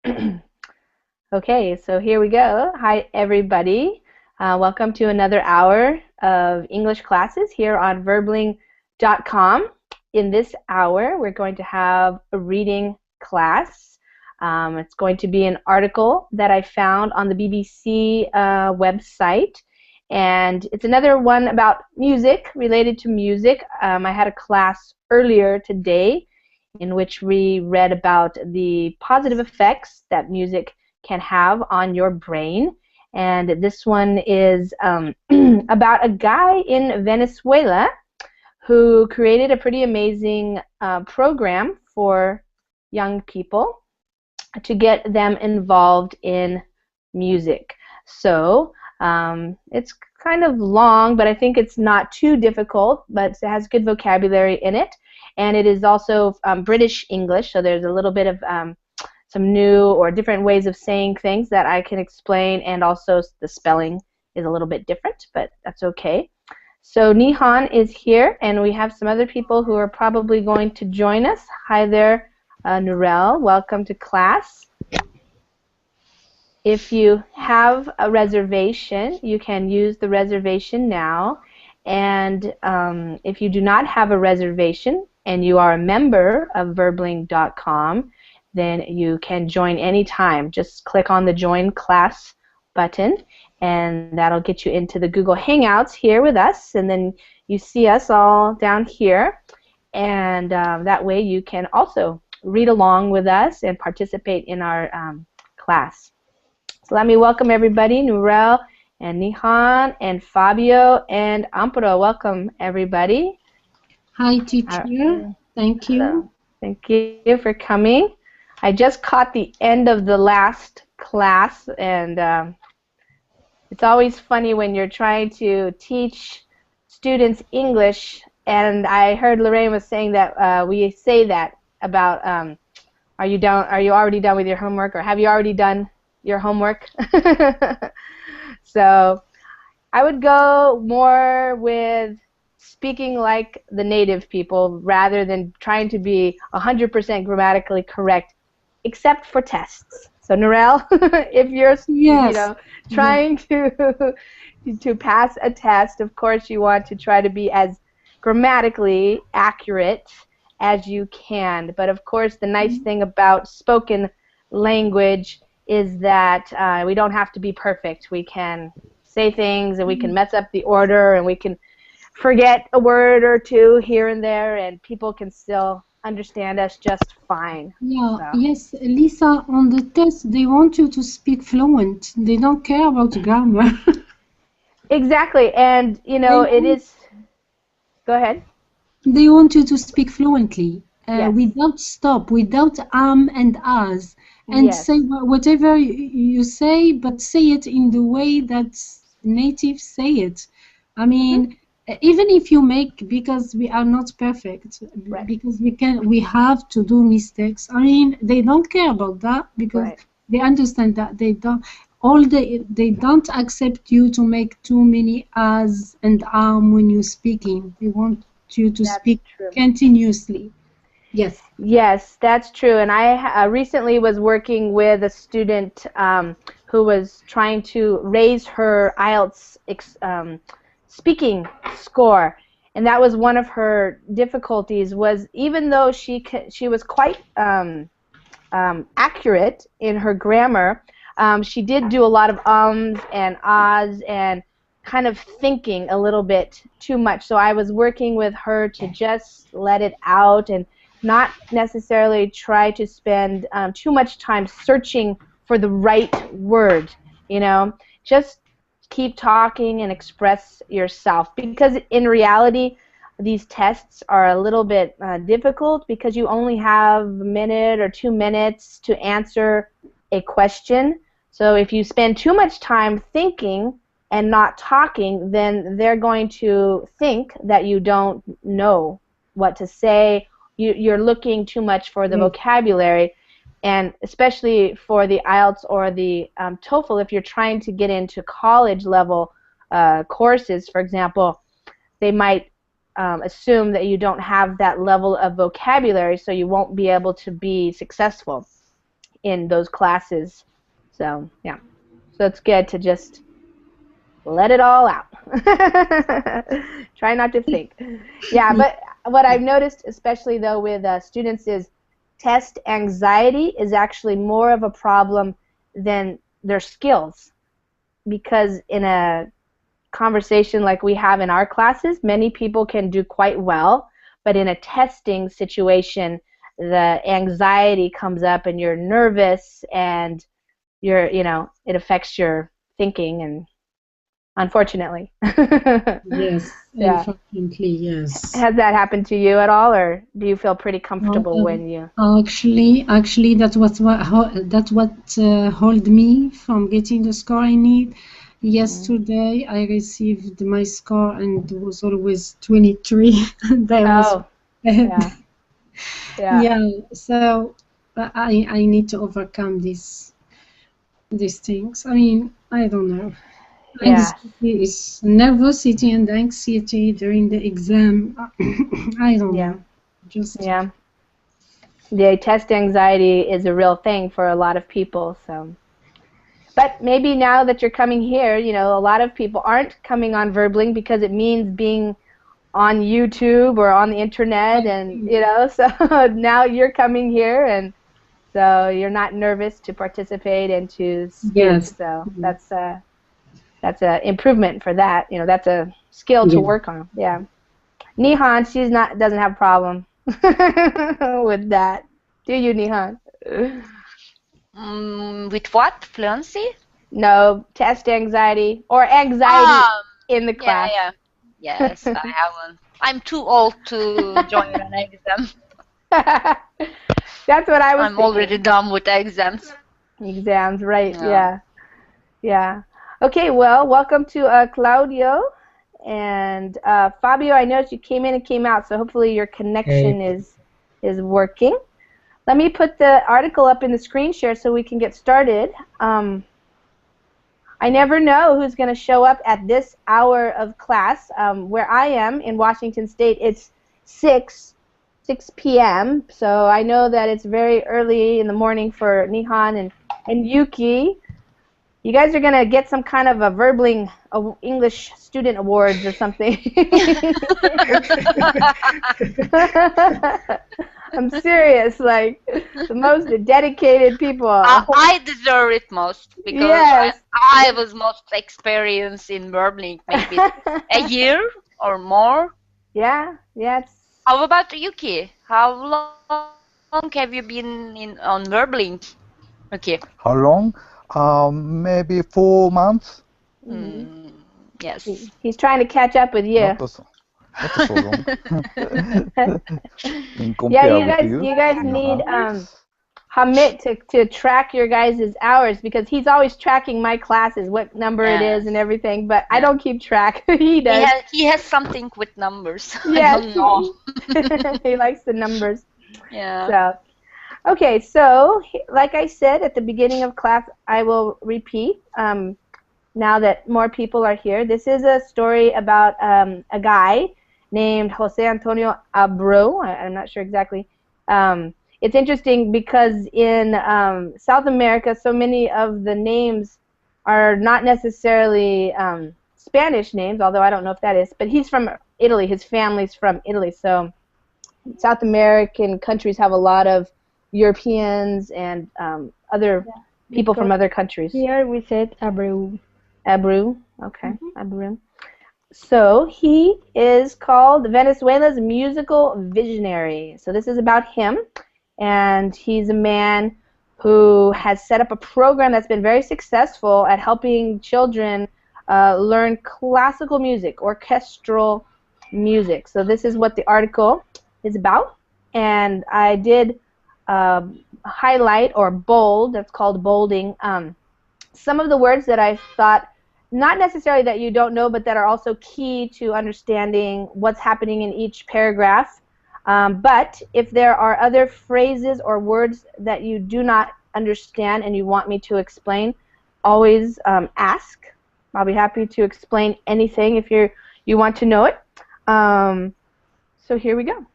Okay, so here we go. Hi, everybody. Welcome to another hour of English classes here on Verbling.com. In this hour, we're going to have a reading class. It's going to be an article that I found on the BBC website, and it's another one about music, related to music. I had a class earlier today in which we read about the positive effects that music can have on your brain. And this one is about a guy in Venezuela who created a pretty amazing program for young people to get them involved in music. So it's kind of long, but I think it's not too difficult, but it has good vocabulary in it. And it is also British English, so there's a little bit of some new or different ways of saying things that I can explain, and also the spelling is a little bit different, but that's okay. So Nihan is here, and we have some other people who are probably going to join us. Hi there, Nurel. Welcome to class. If you have a reservation, you can use the reservation now. And if you do not have a reservation and you are a member of Verbling.com, then you can join anytime. Just click on the Join Class button, and that'll get you into the Google Hangouts here with us, and then you see us all down here, and that way you can also read along with us and participate in our class. So let me welcome everybody, Nurel and Nihan and Fabio and Amparo. Welcome, everybody. Hi, teacher. Thank you. Hello. Thank you for coming. I just caught the end of the last class, and it's always funny when you're trying to teach students English, and I heard Lorraine was saying that we say that about are you already done with your homework, or have you already done your homework? So I would go more with speaking like the native people rather than trying to be 100% grammatically correct, except for tests. So Narelle, if you're trying to pass a test, of course you want to try to be as grammatically accurate as you can. But of course the nice thing about spoken language is that we don't have to be perfect. We can say things, and we can mess up the order, and we can forget a word or two here and there, and people can still understand us just fine. Yeah, so. Yes, Lisa, on the test, they want you to speak fluent. They don't care about grammar. Exactly, and you know, it is... Go ahead. They want you to speak fluently, yes. Without stop, without and as, and yes. say whatever you say, but say it in the way that natives say it. I mean, even if you make, because we are not perfect, right. because we have to do mistakes. I mean, they don't care about that, because right. they understand that they don't accept you to make too many as and when you're speaking. They want you to speak continuously. Yes. Yes, that's true. And I recently was working with a student who was trying to raise her IELTS speaking score, and that was one of her difficulties. Was even though she was quite accurate in her grammar, she did do a lot of ums and ahs and kind of thinking a little bit too much. So I was working with her to just let it out and not necessarily try to spend too much time searching for the right word. You know, just keep talking and express yourself, because in reality these tests are a little bit difficult, because you only have a minute or 2 minutes to answer a question. So if you spend too much time thinking and not talking, then they're going to think that you don't know what to say. You're looking too much for the vocabulary, and especially for the IELTS or the TOEFL, if you're trying to get into college level courses, for example, they might assume that you don't have that level of vocabulary, so you won't be able to be successful. in those classes. So yeah, so it's good to just let it all out. Try not to think. Yeah, but what I've noticed, especially though with students, is test anxiety is actually more of a problem than their skills, because in a conversation like we have in our classes, many people can do quite well, but in a testing situation, the anxiety comes up and you're nervous and it affects your thinking, and unfortunately. Yes, Yeah. unfortunately, yes. Has that happened to you at all, or do you feel pretty comfortable when you? Actually, that's what hold me from getting the score I need. Yesterday, I received my score and it was always 23, and I was Oh, bad. yeah. Yeah, so I need to overcome these things. I mean, I don't know. Yeah. Anxiety is nervosity and anxiety during the exam. I don't Yeah. know. Just Yeah. The test anxiety is a real thing for a lot of people, so. But maybe now that you're coming here, a lot of people aren't coming on Verbling because it means being on YouTube or on the internet, and so now you're coming here, and so you're not nervous to participate and to speak. yes. So that's a improvement for that. That's a skill to Yeah. work on. Yeah. Nihan, doesn't have a problem with that. Do you, Nihan? With what? Fluency? No, test anxiety or anxiety Um, in the yeah, class. yeah. Yes, I haven't. I'm too old to join an exam. That's what I was I'm already thinking. done with exams. Exams, right? Yeah. Yeah. Okay, well, welcome to Claudio and Fabio. I noticed you came in and came out, so hopefully your connection is working. Let me put the article up in the screen share so we can get started. I never know who's going to show up at this hour of class. Where I am in Washington State, it's 6 p.m., so I know that it's very early in the morning for Nihan and Yuki. You guys are going to get some kind of a Verbling English Student Awards or something. I'm serious, like the most dedicated people. I deserve it most because Yes. I was most experienced in Verbling, maybe a year or more. Yeah, it's How about Yuki? How long have you been on Verbling? Okay. How long? Maybe 4 months. Yes. he's trying to catch up with you. Not so long. In Yeah, compare with you, you guys need Nihan. Hamid to track your guys' hours, because he's always tracking my classes, what number it is and everything, but I don't keep track. He does. He has something with numbers. Yes. I don't know. He likes the numbers. Yeah. So, okay, so like I said at the beginning of class, I will repeat now that more people are here. This is a story about a guy named Jose Antonio Abreu. I'm not sure exactly. It's interesting because in South America, so many of the names are not necessarily Spanish names, although I don't know if that is. But he's from Italy. His family's from Italy. So South American countries have a lot of Europeans and other people from other countries. Here we said Abreu. Abreu, okay, Abreu. So he is called Venezuela's musical visionary. So this is about him, and he's a man who has set up a program that's been very successful at helping children learn classical music, orchestral music. So this is what the article is about, and I did highlight or bold, that's called bolding, some of the words that I thought not necessarily that you don't know, but that are also key to understanding what's happening in each paragraph. But if there are other phrases or words that you do not understand and you want me to explain, always ask. I'll be happy to explain anything if you want to know it. So here we go.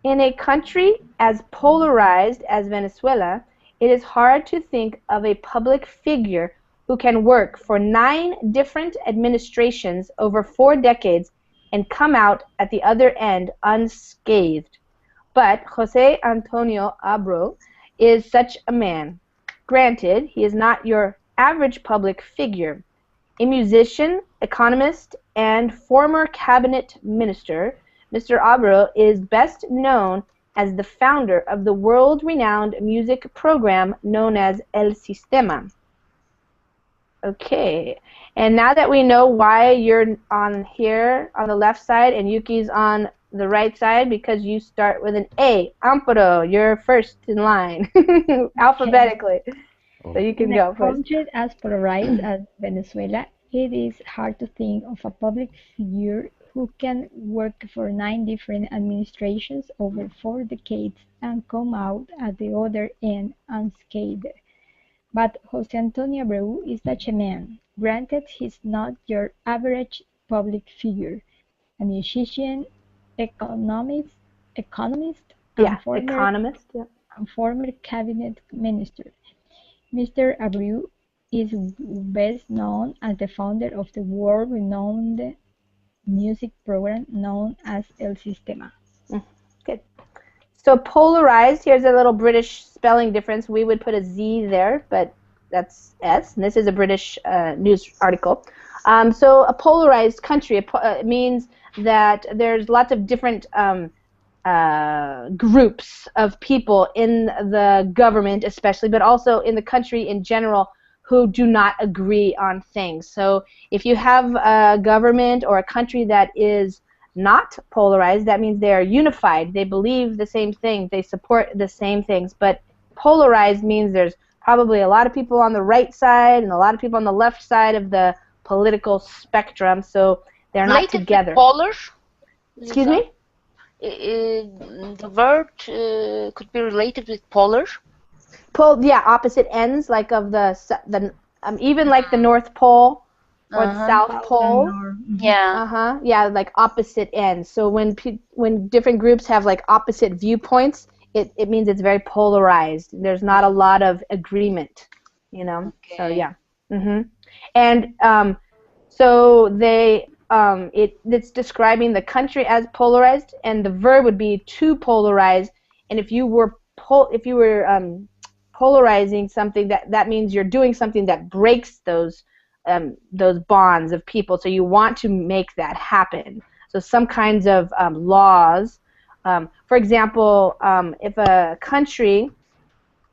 In a country as polarized as Venezuela, it is hard to think of a public figure who can work for 9 different administrations over 4 decades and come out at the other end unscathed. But Jose Antonio Abreu is such a man. Granted, he is not your average public figure. A musician, economist, and former cabinet minister, Mr. Abreu is best known as the founder of the world-renowned music program known as El Sistema. Okay, and now that we know why you're on here on the left side and Yuki's on the right side, because you start with an A. Amparo, you're first in line, alphabetically. So you can In go a first. country as polarized as Venezuela, it is hard to think of a public figure who can work for 9 different administrations over 4 decades and come out at the other end unscathed. But Jose Antonio Abreu is such a man. Granted, he's not your average public figure. A musician, economist, Yeah, economist. Yeah. and former cabinet minister. Mr. Abreu is best known as the founder of the world-renowned music program known as El Sistema. Good. So polarized, here's a little British spelling difference. We would put a Z there, but that's S, and this is a British news article. So a polarized country it means that there's lots of different groups of people in the government especially, but also in the country in general, who do not agree on things. So if you have a government or a country that is not polarized, that means they are unified. They believe the same things. They support the same things. But polarized means there's probably a lot of people on the right side and a lot of people on the left side of the political spectrum, so they're not together. Polar? Excuse me? The word could be related with polar. Yeah, opposite ends, like of the even like the North Pole or the South Pole. Yeah. Yeah, like opposite ends. So when different groups have like opposite viewpoints, it means it's very polarized. There's not a lot of agreement, you know. Okay. So yeah. And so it's describing the country as polarized, and the verb would be to polarize. And if you were polarizing something, that means you're doing something that breaks those bonds of people. So you want to make that happen. So some kinds of laws. For example, if a country,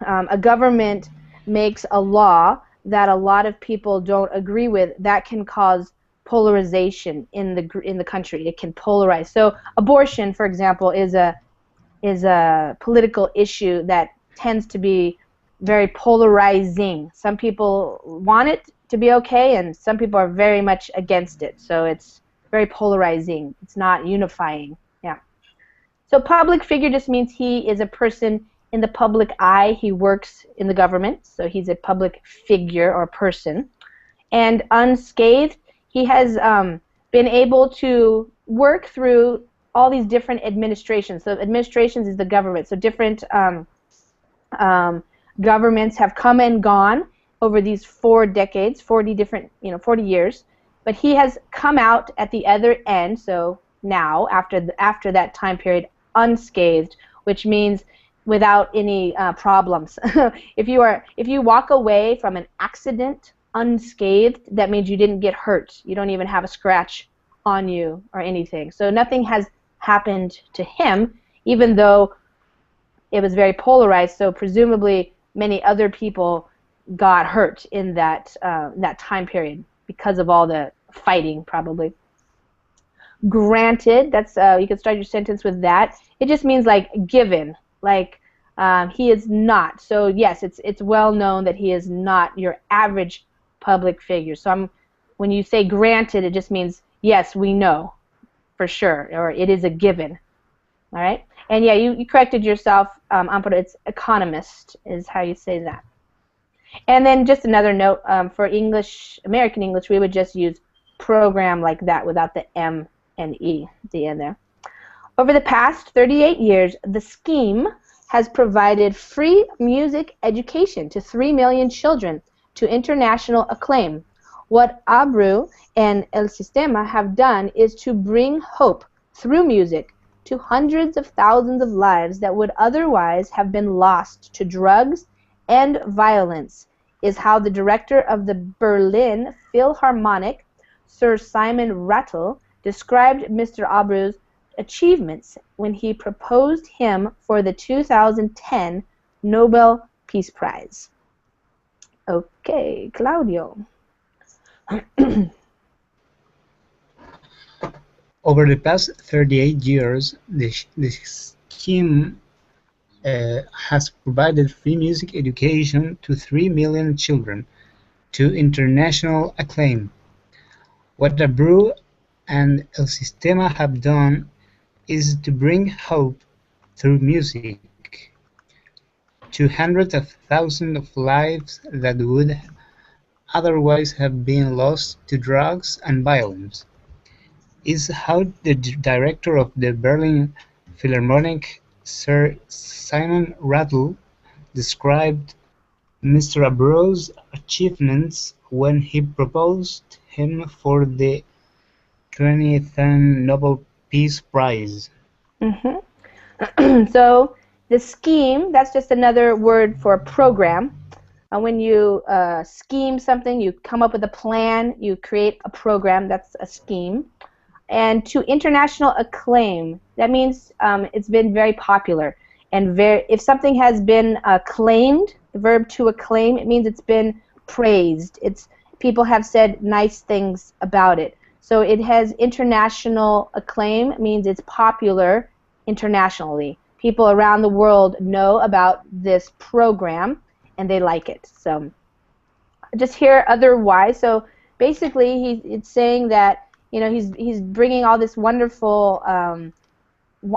a government makes a law that a lot of people don't agree with, that can cause polarization in the country. It can polarize. So abortion, for example, is a political issue that tends to be very polarizing. Some people want it to be okay, and some people are very much against it. So it's very polarizing. It's not unifying. Yeah. So public figure just means he is a person in the public eye. He works in the government, so he's a public figure or person. And unscathed, he has been able to work through all these different administrations. So administrations is the government. So different governments have come and gone over these 4 decades, 40 years. But he has come out at the other end. So now, after that time period, unscathed, which means without any problems. If you walk away from an accident unscathed, that means you didn't get hurt. You don't even have a scratch on you or anything. So nothing has happened to him, even though it was very polarized. So presumably many other people got hurt in that time period because of all the fighting, probably. Granted, that's you can start your sentence with that. It just means like given, like he is not. So yes, it's well known that he is not your average public figure. So when you say granted, it just means yes, we know for sure, or it is a given. All right. And yeah, you corrected yourself, Amparo. It's economist is how you say that. And then just another note, for English, American English, we would just use program like that without the M and E at the end there. Over the past 38 years, the scheme has provided free music education to 3 million children to international acclaim. What Abreu and El Sistema have done is to bring hope through music to hundreds of thousands of lives that would otherwise have been lost to drugs and violence, is how the director of the Berlin Philharmonic, Sir Simon Rattle, described Mr. Abreu's achievements when he proposed him for the 2010 Nobel Peace Prize. Okay, Claudio. Over the past 38 years, the scheme has provided free music education to 3 million children to international acclaim. What Abreu and El Sistema have done is to bring hope through music to hundreds of thousands of lives that would otherwise have been lost to drugs and violence, is how the director of the Berlin Philharmonic, Sir Simon Rattle, described Mr. Abreu's achievements when he proposed him for the 2010 Nobel Peace Prize. So the scheme, that's just another word for program. When you scheme something, you come up with a plan, you create a program, that's a scheme. And to international acclaim, that means it's been very popular. And if something has been acclaimed, the verb to acclaim, it means it's been praised. People have said nice things about it. So it has international acclaim, it means it's popular internationally. People around the world know about this program and they like it. So just here otherwise. So basically it's saying that he's bringing all this wonderful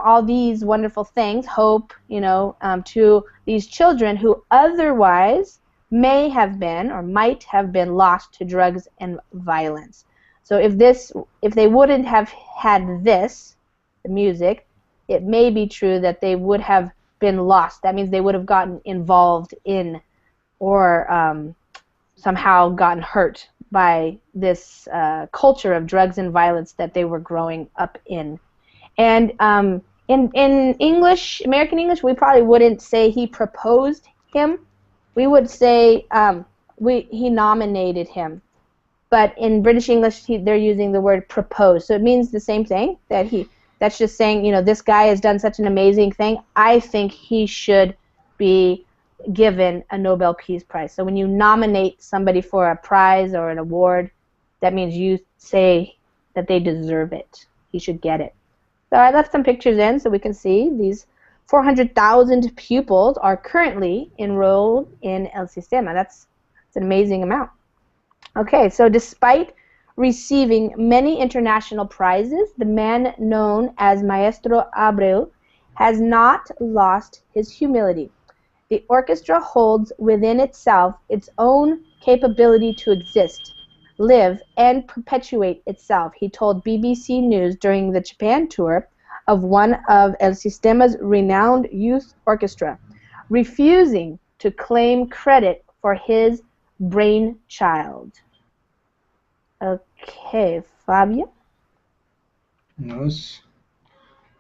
all these wonderful things, hope, to these children who otherwise may have been or might have been lost to drugs and violence. So if they wouldn't have had this, the music, it may be true that they would have been lost. That means they would have gotten involved in or somehow gotten hurt by this culture of drugs and violence that they were growing up in. And in English, American English, we probably wouldn't say he proposed him. We would say he nominated him. But in British English, they're using the word propose. So it means the same thing, that's just saying, this guy has done such an amazing thing. I think he should be given a Nobel Peace Prize. So when you nominate somebody for a prize or an award, that means you say that they deserve it. He should get it. So I left some pictures in so we can see these 400,000 pupils are currently enrolled in El Sistema. That's an amazing amount. Okay, so despite receiving many international prizes, the man known as Maestro Abreu has not lost his humility. The orchestra holds within itself its own capability to exist, live, and perpetuate itself, he told BBC News during the Japan tour of one of El Sistema's renowned youth orchestra, refusing to claim credit for his brainchild. Okay, Fabio? Yes.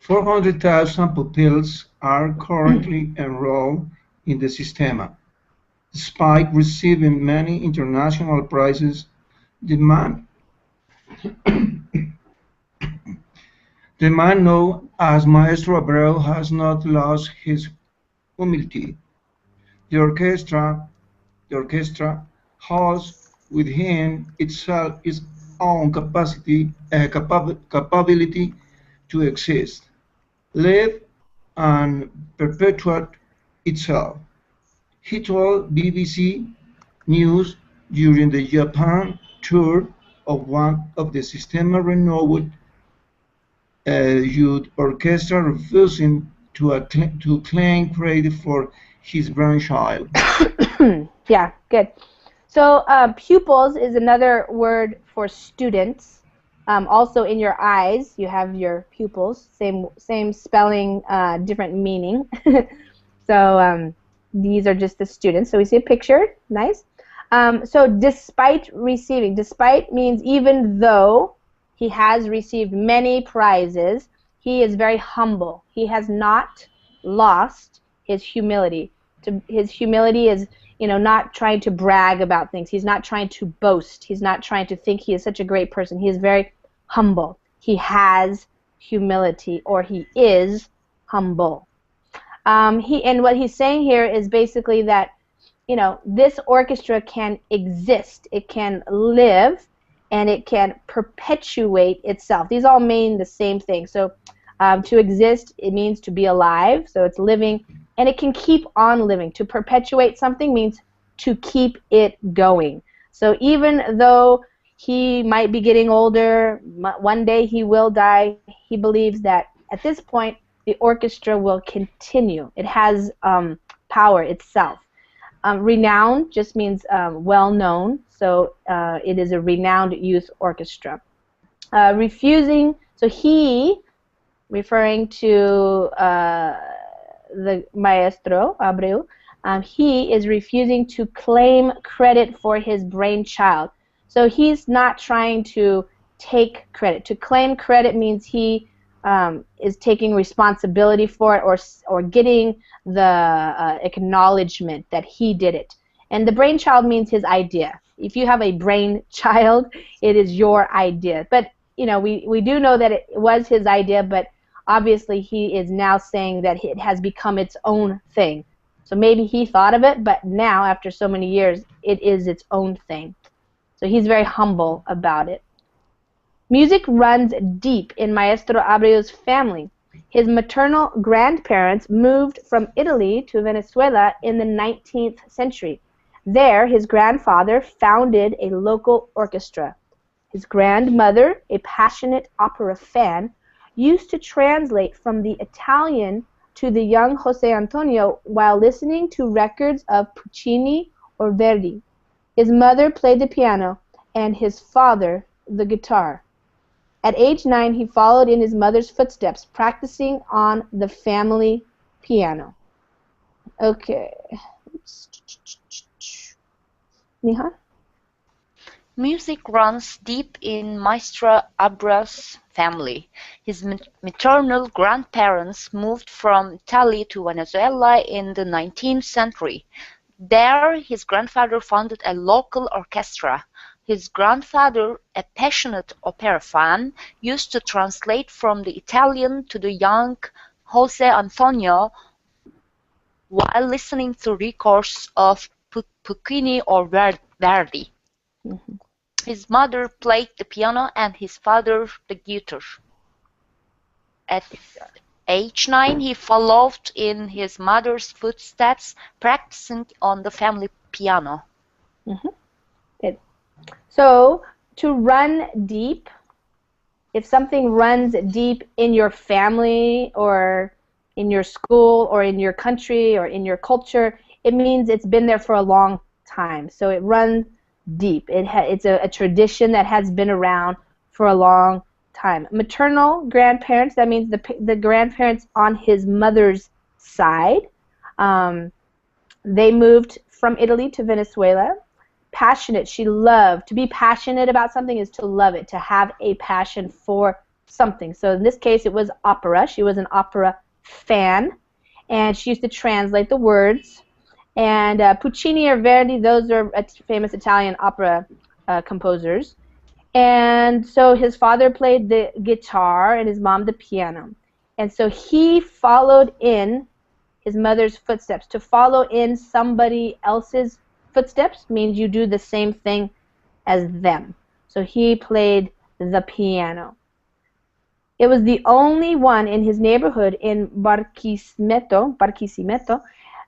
400,000 pupils are currently enrolled in the Sistema. Despite receiving many international prizes, the man known as Maestro Abreu has not lost his humility. The orchestra holds within itself its own capability to exist, live, and perpetuate itself, he told BBC News during the Japan tour of one of the Sistema renowned youth orchestra, refusing to claim credit for his brainchild. Yeah, good. So pupils is another word for students. Also in your eyes, you have your pupils. Same spelling, different meaning. So these are just the students. So we see a picture. Nice. So despite receiving, despite means even though he has received many prizes, he is very humble. He has not lost his humility. His humility is, not trying to brag about things. He's not trying to boast. He's not trying to think he is such a great person. He is very humble. He has humility, or he is humble. And what he's saying here is basically that, this orchestra can exist, it can live, and it can perpetuate itself. These all mean the same thing. So to exist, it means to be alive, so it's living, and it can keep on living. To perpetuate something means to keep it going. So even though he might be getting older, one day he will die, he believes that at this point the orchestra will continue. It has power itself. Renowned just means well-known, so it is a renowned youth orchestra. Refusing, so he, referring to the maestro, Abreu, he is refusing to claim credit for his brainchild. So he's not trying to take credit. To claim credit means he is taking responsibility for it, or getting the acknowledgement that he did it. And the brainchild means his idea. If you have a brainchild, it is your idea. But we do know that it was his idea, but obviously he is now saying that it has become its own thing. So maybe he thought of it, but now, after so many years, it is its own thing. So he's very humble about it. Music runs deep in Maestro Abreu's family. His maternal grandparents moved from Italy to Venezuela in the 19th century. There, his grandfather founded a local orchestra. His grandmother, a passionate opera fan, used to translate from the Italian to the young Jose Antonio while listening to records of Puccini or Verdi. His mother played the piano, and his father the guitar. At age 9, he followed in his mother's footsteps, practicing on the family piano. Okay. Nihan? Music runs deep in Maestro Abreu's family. His maternal grandparents moved from Italy to Venezuela in the 19th century. There, his grandfather founded a local orchestra. His grandfather, a passionate opera fan, used to translate from the Italian to the young Jose Antonio while listening to records of Puccini or Verdi. Mm-hmm. His mother played the piano and his father the guitar. At age 9, he followed in his mother's footsteps, practicing on the family piano. Mm-hmm. Good. So, to run deep, if something runs deep in your family or in your school or in your country or in your culture, it means it's been there for a long time. So it runs deep. It's a tradition that has been around for a long time. Maternal grandparents, that means the grandparents on his mother's side. They moved from Italy to Venezuela. Passionate, she loved. To be passionate about something is to love it, to have a passion for something. So in this case, it was opera. She was an opera fan, and she used to translate the words. And Puccini or Verdi, those are famous Italian opera composers. And so his father played the guitar and his mom the piano. And so he followed in his mother's footsteps. To follow in somebody else's footsteps means you do the same thing as them. So he played the piano. It was the only one in his neighborhood in Barquisimeto,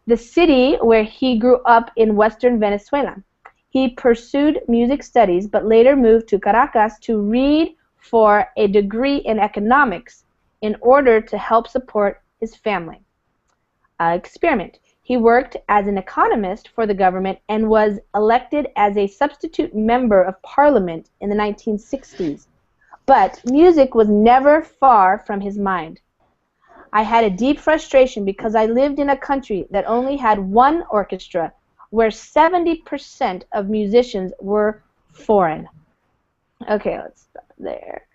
the city where he grew up in western Venezuela. He pursued music studies, but later moved to Caracas to read for a degree in economics in order to help support his family. Experiment. He worked as an economist for the government and was elected as a substitute member of parliament in the 1960s. But music was never far from his mind. I had a deep frustration because I lived in a country that only had one orchestra, where 70% of musicians were foreign. Okay, let's stop there.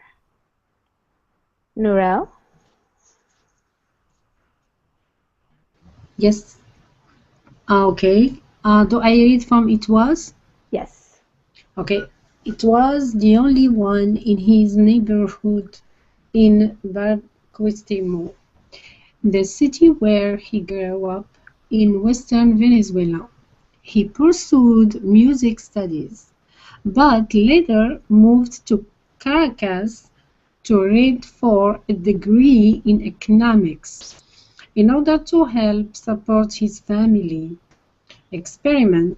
Nourel? Yes. Okay. Do I read from It Was? Yes. Okay. It was the only one in his neighborhood in Barquisimeto, the city where he grew up in western Venezuela. He pursued music studies, but later moved to Caracas to read for a degree in economics in order to help support his family experiment.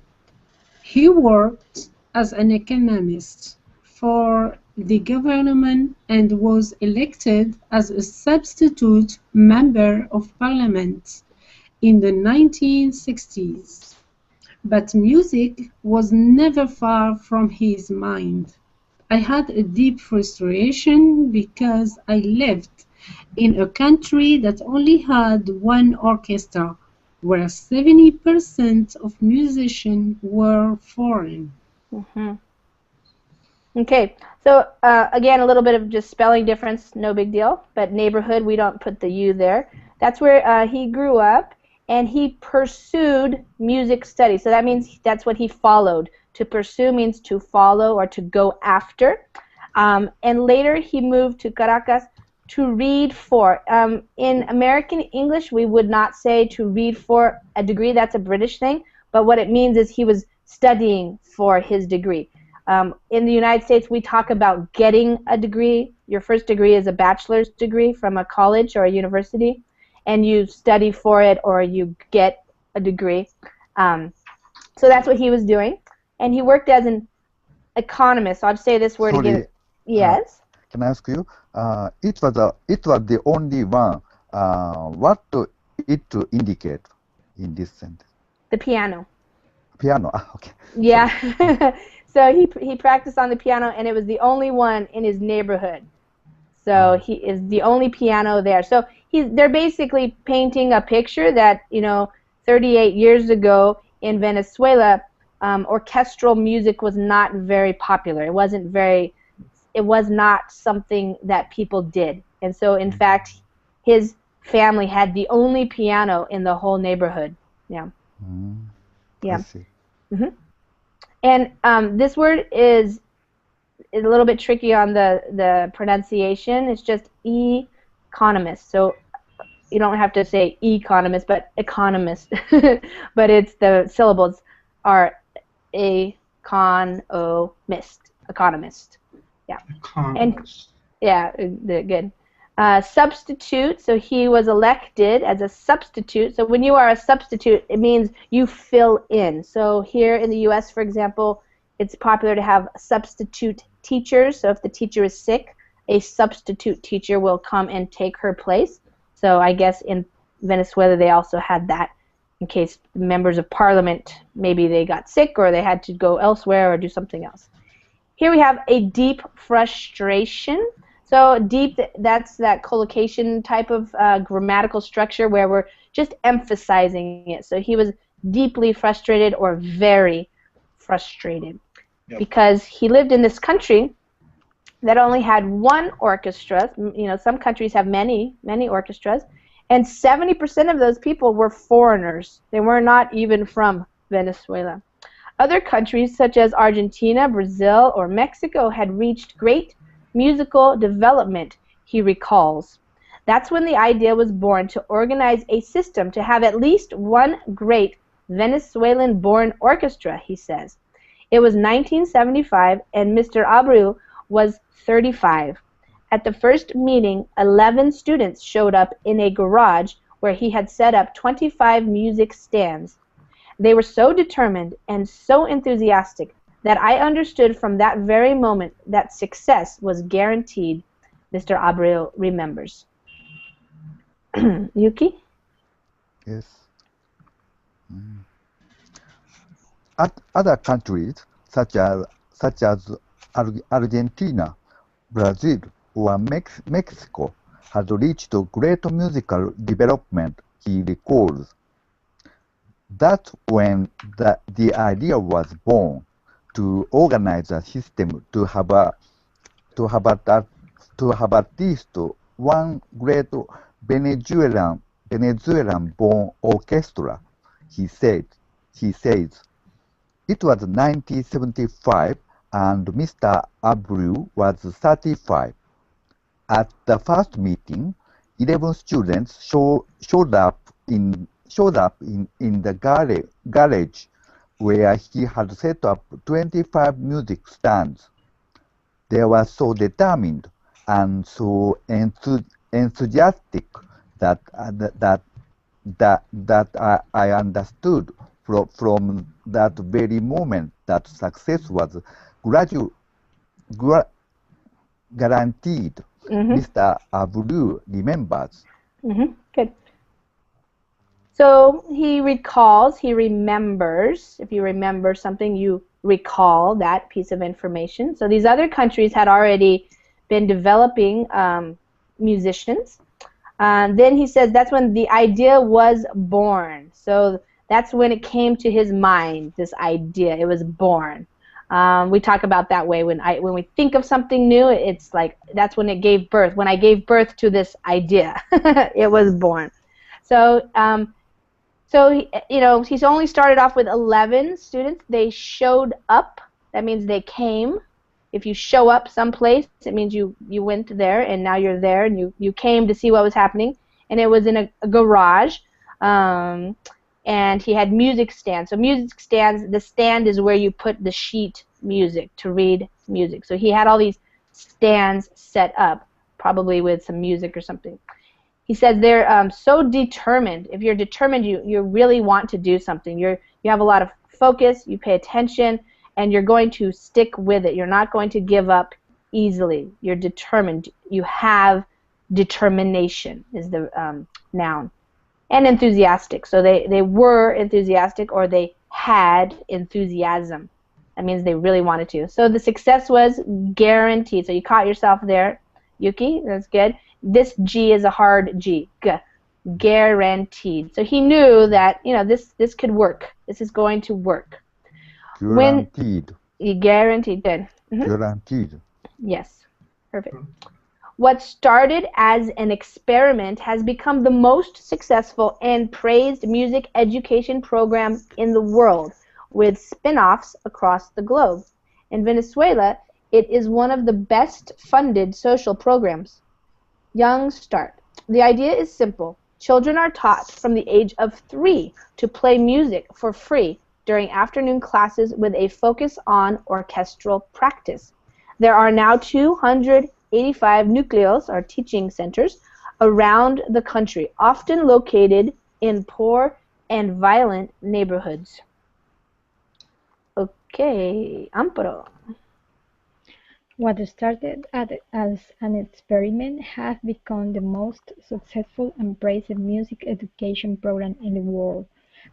He worked as an economist for the government and was elected as a substitute member of parliament in the 1960s. But music was never far from his mind. I had a deep frustration because I lived in a country that only had one orchestra, where 70% of musicians were foreign. Mm-hmm. Okay, so again, a little bit of just spelling difference, no big deal, but neighborhood, we don't put the U there. That's where he grew up, and he pursued music studies. So that means that's what he followed. To pursue means to follow or to go after. And later he moved to Caracas to read for. In American English, we would not say to read for a degree. That's a British thing. But what it means is he was studying for his degree. In the United States, we talk about getting a degree. Your first degree is a bachelor's degree from a college or a university, and you study for it or you get a degree. So that's what he was doing. And he worked as an economist. I'll say this word again. Yes? Can I ask you? It was the only one. What do it to indicate in this sentence? The piano. Piano. Okay. Yeah. So he practiced on the piano, and it was the only one in his neighborhood. So he is the only piano there. So they're basically painting a picture that, 38 years ago in Venezuela, orchestral music was not very popular. It was not something that people did. And so, in fact, his family had the only piano in the whole neighborhood. Yeah. Yeah. I see. Mm-hmm. And this word is a little bit tricky on the pronunciation. It's just economist. So you don't have to say economist, but economist. But it's the syllables are economist. Yeah. Economist. Good. Substitute, so he was elected as a substitute. So when you are a substitute, it means you fill in. So here in the U.S., for example, it's popular to have substitute teachers. So if the teacher is sick, a substitute teacher will come and take her place. So I guess in Venezuela they also had that in case members of parliament, maybe they got sick or they had to go elsewhere or do something else. Here we have a deep frustration. So deep, that's that collocation type of grammatical structure where we're just emphasizing it. So he was deeply frustrated or very frustrated because he lived in this country that only had one orchestra. Some countries have many orchestras, and 70% of those people were foreigners. They were not even from Venezuela. Other countries such as Argentina, Brazil, or Mexico had reached great musical development, he recalls. That's when the idea was born to organize a system to have at least one great Venezuelan-born orchestra, he says. It was 1975, and Mr. Abreu was 35. At the first meeting, 11 students showed up in a garage where he had set up 25 music stands. They were so determined and so enthusiastic that I understood from that very moment that success was guaranteed, Mr. Abreu remembers. Yuki? Yes. Other countries, such as Argentina, Brazil, or Mexico, had reached great musical development, he recalls. That's when the idea was born to organize a system to have at least one great Venezuelan-born orchestra. He said. He says. It was 1975 and Mr. Abreu was 35. At the first meeting, 11 students showed up in the garage where he had set up 25 music stands. They were so determined and so enthusiastic that I understood from that very moment that success was guaranteed. Mr. Abreu remembers. Good. So he recalls, he remembers. If you remember something, you recall that piece of information. So these other countries had already been developing musicians. Then he says that's when the idea was born. So that's when it came to his mind, this idea. It was born. We talk about that way when we think of something new. It's like that's when it gave birth. When I gave birth to this idea, it was born. So, he's only started off with 11 students. They showed up. That means they came. If you show up someplace, it means you went there and now you're there and you came to see what was happening. And it was in a garage. And he had music stands. So music stands, the stand is where you put the sheet music to read music. So he had all these stands set up, probably with some music or something. He says they're so determined. If you're determined, you really want to do something. You have a lot of focus, you pay attention, and you're going to stick with it. You're not going to give up easily. You're determined. You have determination is the noun. And enthusiastic. So they were enthusiastic or they had enthusiasm. That means they really wanted to. So the success was guaranteed. So you caught yourself there, Yuki. That's good. This G is a hard G. G. Guaranteed. So he knew that this could work. This is going to work. Guaranteed. Guaranteed. Good. Guaranteed. Yes. Perfect. What started as an experiment has become the most successful and praised music education program in the world, with spin-offs across the globe. In Venezuela, it is one of the best funded social programs. Young Start. The idea is simple. Children are taught from the age of 3 to play music for free during afternoon classes with a focus on orchestral practice. There are now 285 núcleos, or teaching centers, around the country, often located in poor and violent neighborhoods. Okay, Amparo. What started as an experiment has become the most successful and praised music education program in the world,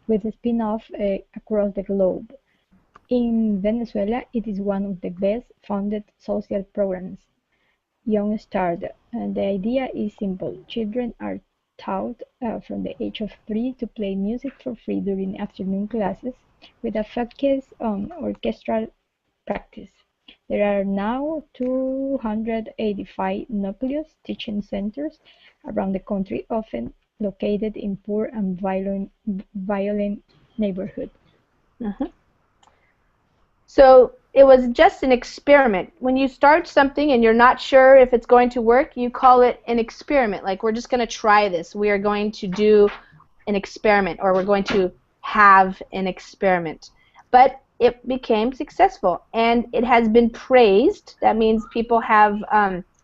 with a spin-off across the globe. In Venezuela, it is one of the best funded social programs. Young Start. The idea is simple. Children are taught from the age of 3 to play music for free during afternoon classes with a focus on orchestral practice. There are now 285 núcleos, teaching centers, around the country, often located in poor and violent neighborhoods. So it was just an experiment. When you start something and you're not sure if it's going to work, you call it an experiment. Like, we're just going to try this. We are going to do an experiment, or we're going to have an experiment. But it became successful, and it has been praised. That means people have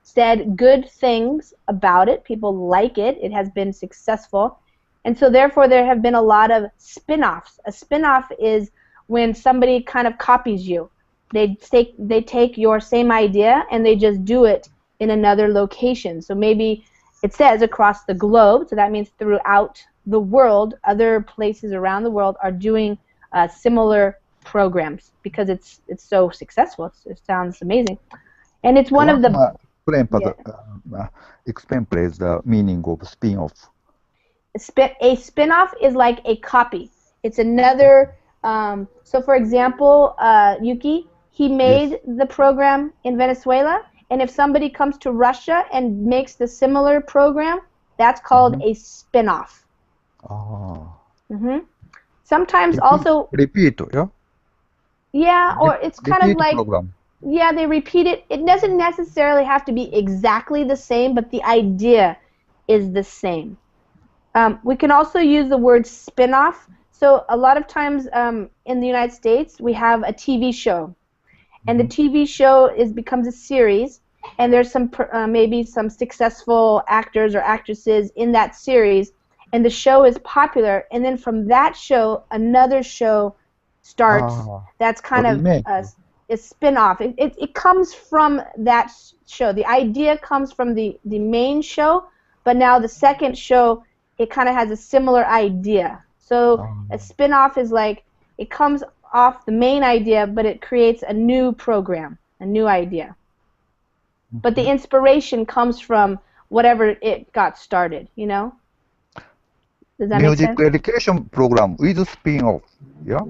said good things about it. People like it. It has been successful. And so therefore there have been a lot of spin-offs. A spin-off is when somebody kind of copies you. They take your same idea and they just do it in another location. So maybe it says across the globe, so that means throughout the world, other places around the world are doing similar programs because it's so successful. It sounds amazing. And it's one of the... Explain, please, the meaning of spin-off. A spin-off is like a copy. It's another. So, for example, Yuki, he made the program in Venezuela, and if somebody comes to Russia and makes the similar program, that's called a spin-off. Oh. Sometimes also repeat, yeah. Yeah, or it's kind of like program. Yeah, they repeat it. It doesn't necessarily have to be exactly the same, but the idea is the same. We can also use the word spin-off. So a lot of times in the United States, we have a TV show, and the TV show becomes a series, and there's some maybe some successful actors or actresses in that series, and the show is popular, and then from that show, another show starts. That's kind of a spin-off. It comes from that show. The idea comes from the main show, but now the second show, it kind of has a similar idea. So a spin-off is like it comes off the main idea, but it creates a new program, a new idea. But the inspiration comes from whatever it got started, you know? Does that make sense? Music education program with spin-off, yeah?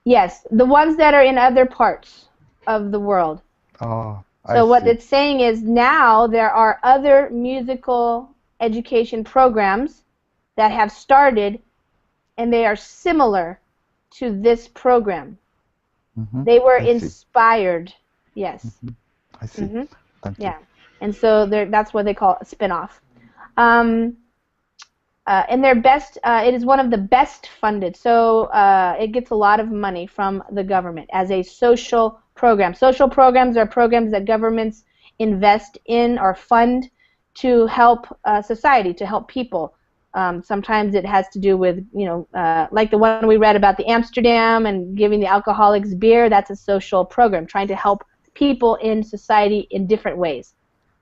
Yes, the ones that are in other parts of the world. So what it's saying is now there are other musical education programs that have started, and they are similar to this program. They were inspired. Yes. I see. Thank you. Yeah, and so that's what they call a spin-off. And their best, it is one of the best funded, so it gets a lot of money from the government as a social program. Social programs are programs that governments invest in or fund to help society, to help people. Sometimes it has to do with, like the one we read about the Amsterdam and giving the alcoholics beer. That's a social program, trying to help people in society in different ways.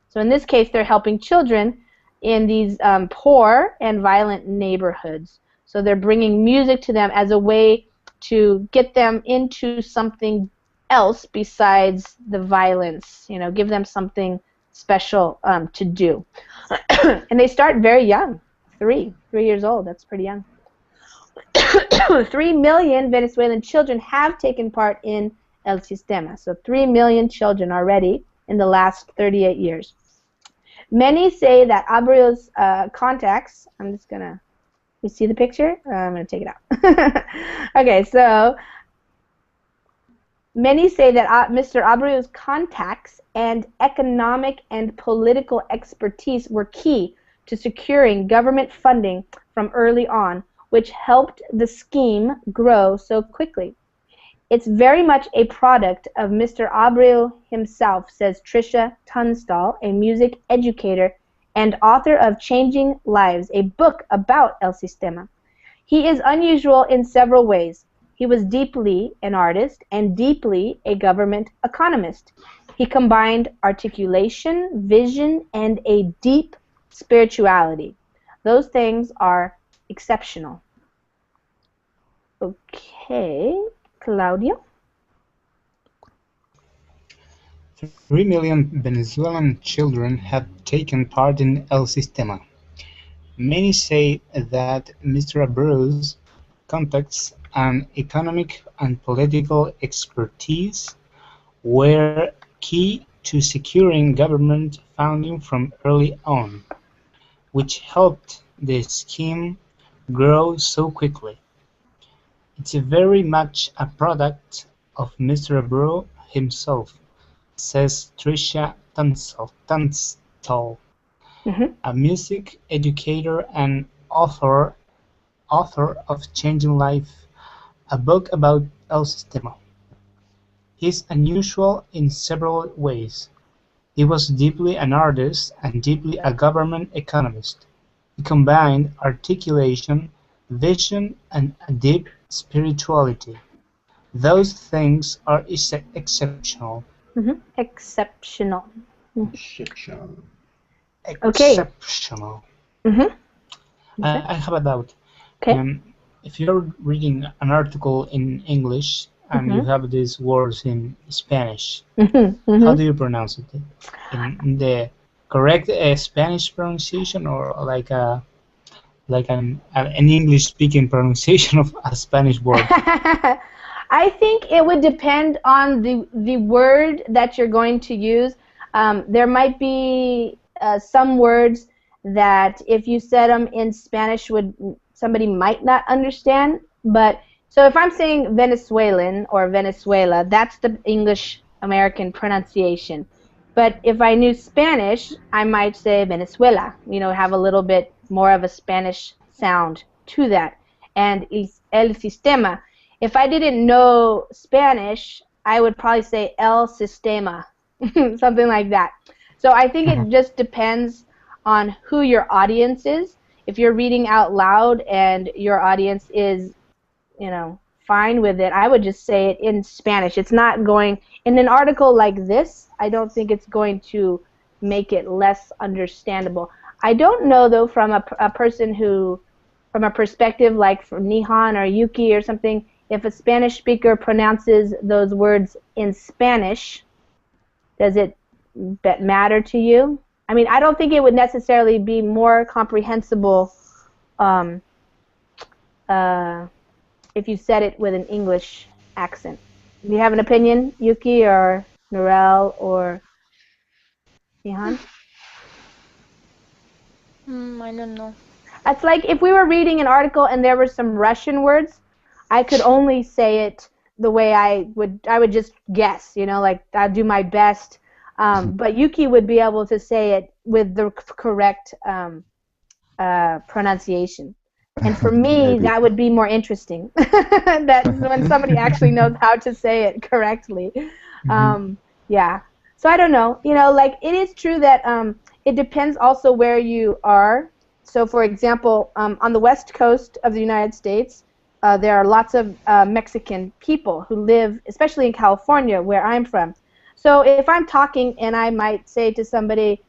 So in this case, they're helping children in these poor and violent neighborhoods. So they're bringing music to them as a way to get them into something else besides the violence, give them something special to do. And they start very young, 3 years old. That's pretty young. 3 million Venezuelan children have taken part in El Sistema. So 3 million children already in the last 38 years. Many say that Abreu's contacts, you see the picture? I'm going to take it out. Okay, so many say that Mr. Abreu's contacts and economic and political expertise were key to securing government funding from early on, which helped the scheme grow so quickly. It's very much a product of Mr. Abreu himself, says Tricia Tunstall, a music educator and author of Changing Lives, a book about El Sistema. He is unusual in several ways. He was deeply an artist and deeply a government economist. He combined articulation, vision, and a deep spirituality. Those things are exceptional. Okay. Claudio? 3 million Venezuelan children have taken part in El Sistema. Many say that Mr. Abreu's contacts and economic and political expertise were key to securing government funding from early on, which helped the scheme grow so quickly. It's very much a product of Mr. Abreu himself, says Tricia Tunstall, a music educator and author of Changing Life, a book about El Sistema. He's unusual in several ways. He was deeply an artist and deeply a government economist. He combined articulation, vision, and a deep spirituality. Those things are exceptional. Exceptional. Exceptional. Okay. Exceptional. I have a doubt. Okay. If you're reading an article in English and you have these words in Spanish. Mm-hmm. How do you pronounce it? In the correct Spanish pronunciation, or like an English speaking pronunciation of a Spanish word? I think it would depend on the word that you're going to use. There might be some words that if you said them in Spanish somebody might not understand. But so if I'm saying Venezuelan or Venezuela, that's the English American pronunciation. But if I knew Spanish, I might say Venezuela, have a little bit more of a Spanish sound to that. And el sistema, if I didn't know Spanish, I would probably say el sistema, something like that. So I think it just depends on who your audience is. If you're reading out loud and your audience is, fine with it, I would just say it in Spanish. It's not going, in an article like this, I don't think it's going to make it less understandable. I don't know, though, from a person who, from a perspective like from Nihan or Yuki or something, if a Spanish speaker pronounces those words in Spanish, does it matter to you? I mean, I don't think it would necessarily be more comprehensible if you said it with an English accent. Do you have an opinion, Yuki or Norel or Nihan? I don't know. It's like if we were reading an article and there were some Russian words, I could only say it the way I would just guess, like I'd do my best. But Yuki would be able to say it with the correct pronunciation. And for me, that would be more interesting. That's when somebody actually knows how to say it correctly. Yeah. So I don't know. Like it is true that it depends also where you are. So for example, on the west coast of the United States, there are lots of Mexican people who live, especially in California, where I'm from. So if I'm talking and I might say to somebody,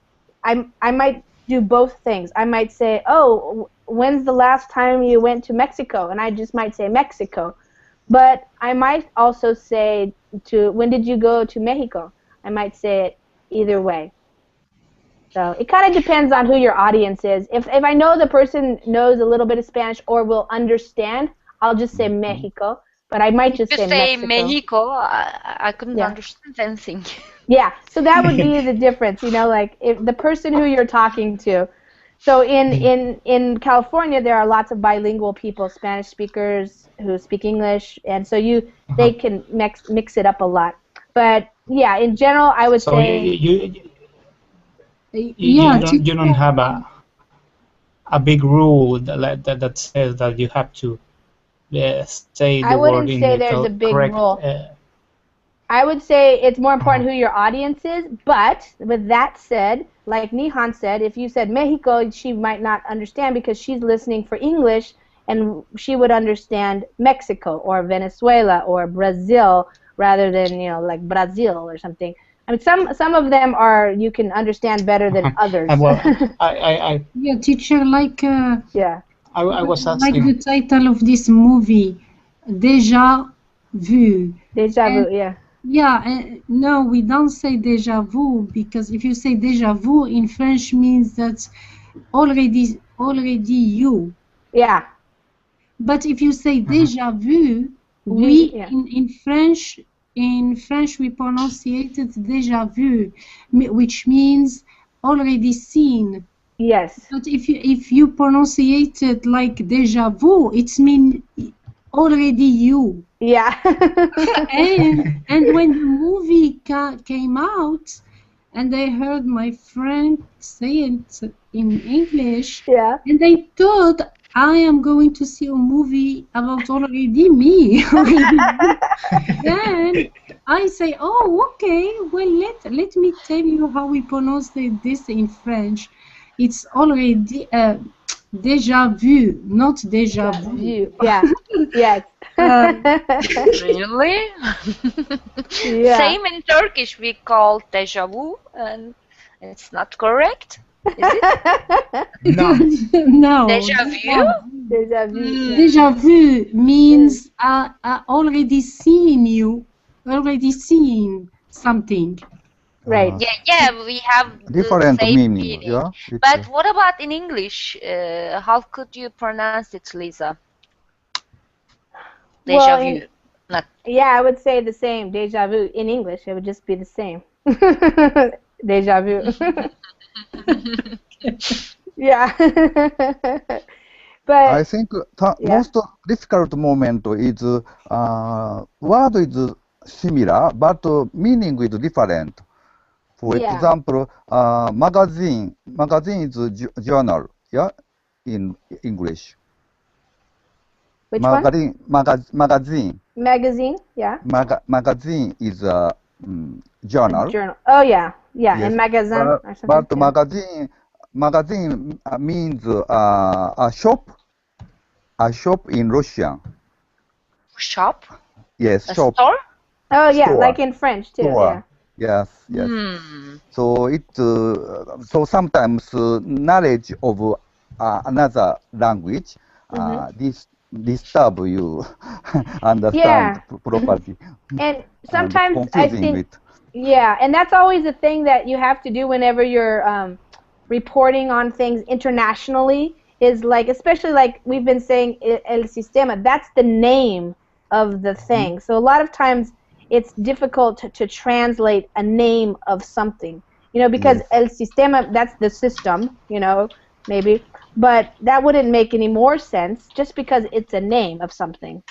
I might do both things. I might say, oh, when's the last time you went to Mexico? And I just might say Mexico. But I might also say when did you go to Mexico? I might say it either way. So it kind of depends on who your audience is. If I know the person knows a little bit of Spanish or will understand, I'll just say Mexico. But I might just say Mexico. I couldn't understand anything. Yeah, so that would be the difference, like if the person who you're talking to. So in California, there are lots of bilingual people, Spanish speakers who speak English, and so they can mix it up a lot. But yeah, in general, I would say. You don't have a big rule that says that you have to say the word in the correct. I wouldn't say there's a big rule. I would say it's more important who your audience is, but with that said, like Nihan said, if you said Mexico, she might not understand because she's listening for English, and she would understand Mexico or Venezuela or Brazil rather than, like Brazil or something. I mean, some of them you can understand better than others. Well, yeah, teacher, like I was asking. Like the title of this movie, Déjà Vu. Déjà Vu, yeah. Yeah, no, we don't say déjà vu because if you say déjà vu in French means that already you. Yeah. But if you say déjà vu, in French we pronunciated déjà vu, which means already seen. Yes. But if you pronunciate it like déjà vu, it's mean already you. Yeah. and when the movie came out, and I heard my friend say it in English, and I thought I am going to see a movie about already me. Then I say, oh, okay, well, let me tell you how we pronounce this in French. It's already déjà vu, not déjà vu. Yeah. Yes. Really? Yeah. Same in Turkish, we call déjà vu, and it's not correct. No. No. Déjà vu? Déjà vu. Déjà vu means already seen you, already seen something. Right. Yeah, we have the Different same meaning. meaning. Yeah. But what about in English? How could you pronounce it, Lisa? Déjà Well, vu. Not. yeah, I would say the same. Déjà vu in English, it would just be the same. Déjà vu. Yeah. But I think most difficult moment is word is similar, but meaning is different. For example, magazine is journal, yeah, in English. Which one? Magazine. Magazine, yeah. Magazine is a journal. A journal. Oh yeah, yeah. Yes. And magazine or something. But magazine means a shop in Russian. Shop? Yes, A shop. store? Oh yeah, Store. like in French too. Store. Yeah. Yes. So so sometimes knowledge of another language disturb you understand properly. And sometimes I confusing think, it. yeah, and that's always a thing that you have to do whenever you're reporting on things internationally. Is like, especially like we've been saying, el sistema. That's the name of the thing. So a lot of times it's difficult to translate a name of something, because el sistema, that's the system, maybe, but that wouldn't make any more sense just because it's a name of something.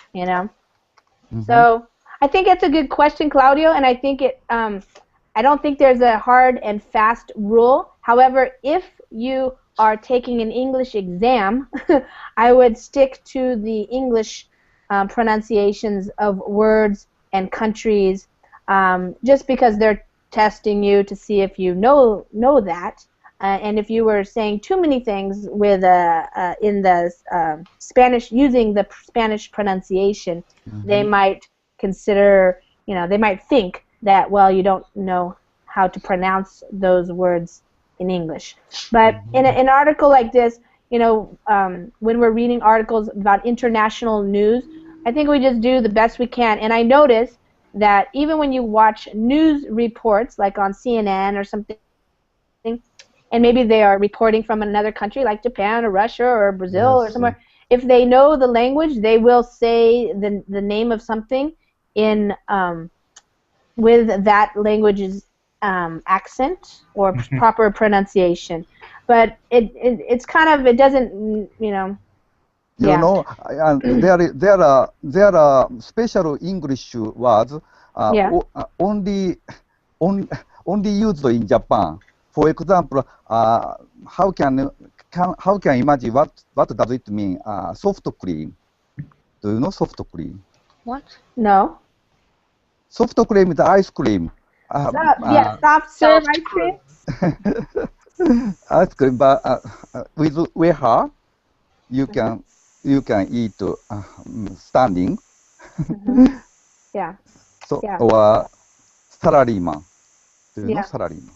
So I think it's a good question, Claudio, and I think I don't think there's a hard and fast rule. However, if you are taking an English exam, I would stick to the English pronunciations of words and countries, just because they're testing you to see if you know that. And if you were saying too many things with in the Spanish, using the Spanish pronunciation, they might consider, they might think that, well, you don't know how to pronounce those words in English. But in an article like this, when we're reading articles about international news, I think we just do the best we can. And I notice that even when you watch news reports, like on CNN or something, and maybe they are reporting from another country like Japan or Russia or Brazil or somewhere, if they know the language, they will say the name of something in with that language's accent or proper pronunciation. But it's kind of, it doesn't, there are special English words only used in Japan. For example, how can imagine what does it mean? Soft cream. Do you know soft cream? What? No. Soft cream is ice cream. Soft serve ice cream. Ice cream, but with wafer, you can eat standing. Yeah. So or salaryman. Do you know salaryman?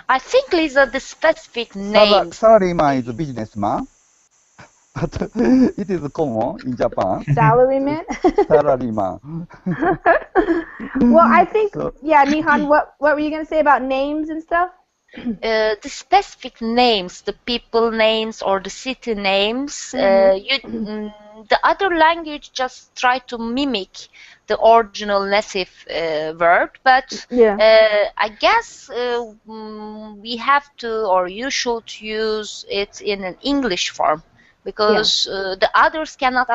I think, Lisa, the specific name. Salaryman is a businessman, but it is common in Japan. Salaryman? Salaryman. Well, I think, Nihan, what were you going to say about names and stuff? The specific names, the people names or the city names, the other language just try to mimic the original native word, but I guess we have to, or you should use it in an English form, because the others cannot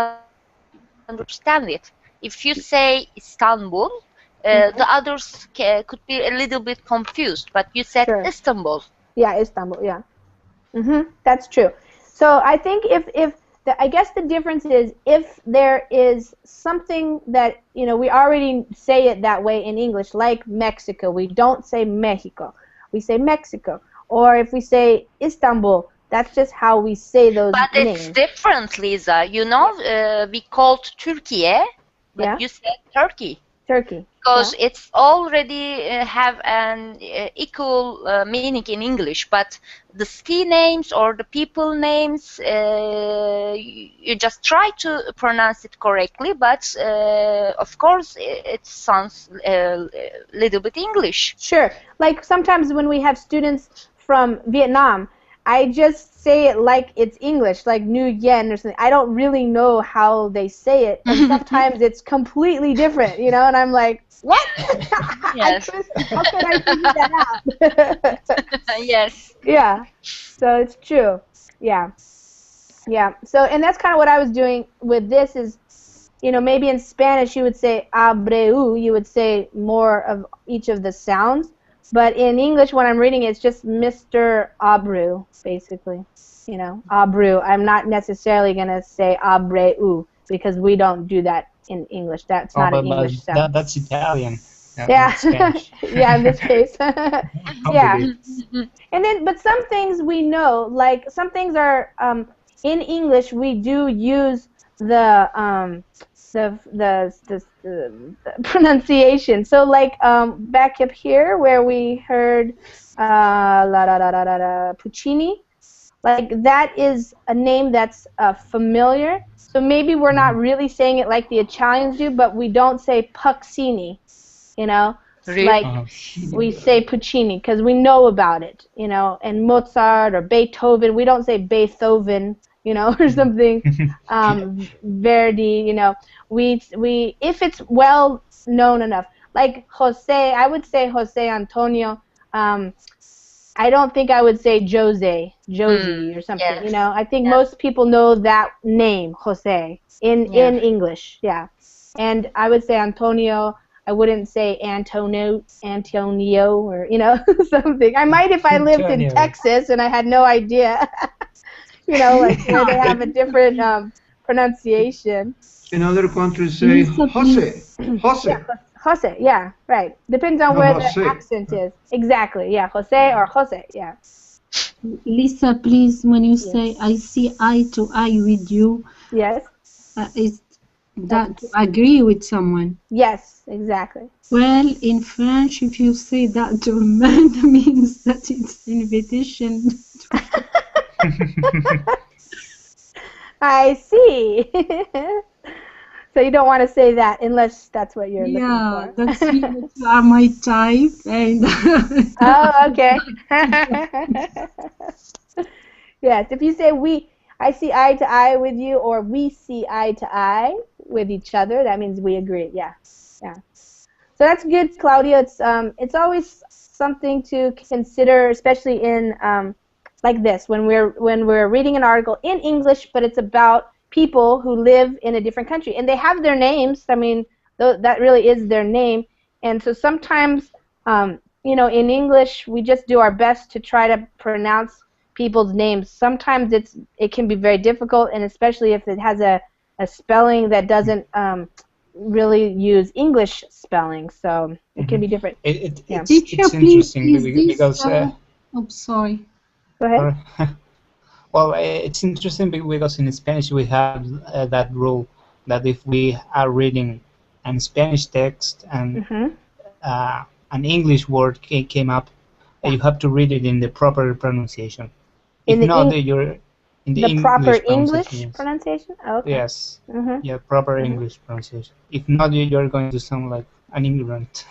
understand it. If you say Istanbul, the others could be a little bit confused, but you said Istanbul. Yeah, Istanbul, yeah. That's true. So I think I guess the difference is, if there is something that, we already say it that way in English, like Mexico, we don't say Mexico, we say Mexico. Or if we say Istanbul, that's just how we say those names. But it's different, Lisa. We called Turkey, but you said Turkey. Turkey. because it's already have an equal meaning in English, but the city names or the people names, you just try to pronounce it correctly, but of course it sounds a little bit English. Sure. Like sometimes when we have students from Vietnam, I just say it like it's English, like New Yen or something. I don't really know how they say it, and sometimes it's completely different, you know, and I'm like, what? Yes. How could I figure that out? Yes. Yeah, so it's true. Yeah. Yeah. So, and that's kind of what I was doing with this is, you know, maybe in Spanish you would say abreu, you would say more of each of the sounds. But in English, when I'm reading it, it's just Mr. Abreu, basically. You know, Abreu. I'm not necessarily going to say abreu because we don't do that in English. That's not an English sound. That's Italian. Yeah. Yeah, in this case. Yeah. Complicated. And then, but some things we know, like some things are in English. We do use the pronunciation. So like back up here where we heard Puccini, like that is a name that's familiar. So maybe we're not really saying it like the Italians do, but we don't say Puccini, you know. Really? Like we say Puccini because we know about it, you know. And Mozart or Beethoven, we don't say Beethoven, you know, or something. Verdi, you know. We if it's well known enough, like Jose, I would say Jose Antonio. I don't think I would say Josie or something. Yes. You know, I think most people know that name, Jose, in English. Yeah, and I would say Antonio. I wouldn't say Antonio, or you know something. I might if I lived in Texas and I had no idea. You know, like where they have a different pronunciation. In other countries say Jose. Yeah, Jose, yeah, right. Depends on where the accent is. Exactly, yeah, Jose or Jose, yeah. Lisa, please, when you say I see eye to eye with you, yes, is that to agree with someone? Yes, exactly. Well, in French, if you say that to a man, that means that it's invitation. I see. So you don't want to say that unless that's what you're looking for. Yeah, that's you are my type. And oh, okay. Yes, if you say I see eye to eye with you, or we see eye to eye with each other, that means we agree. Yeah, yeah. So that's good, Claudia. It's always something to consider, especially in like this when we're reading an article in English, but it's about people who live in a different country, and they have their names. I mean, that really is their name. And so sometimes, you know, in English, we just do our best to try to pronounce people's names. Sometimes it can be very difficult, and especially if it has a spelling that doesn't really use English spelling, so it can be different. It's interesting because. I'm sorry. Go ahead. Well, it's interesting because in Spanish we have that rule that if we are reading a Spanish text and an English word came up, you have to read it in the proper pronunciation. If not, you're in the proper English pronunciation. Oh, okay. Yes. Yeah, proper English pronunciation. If not, you're going to sound like an immigrant.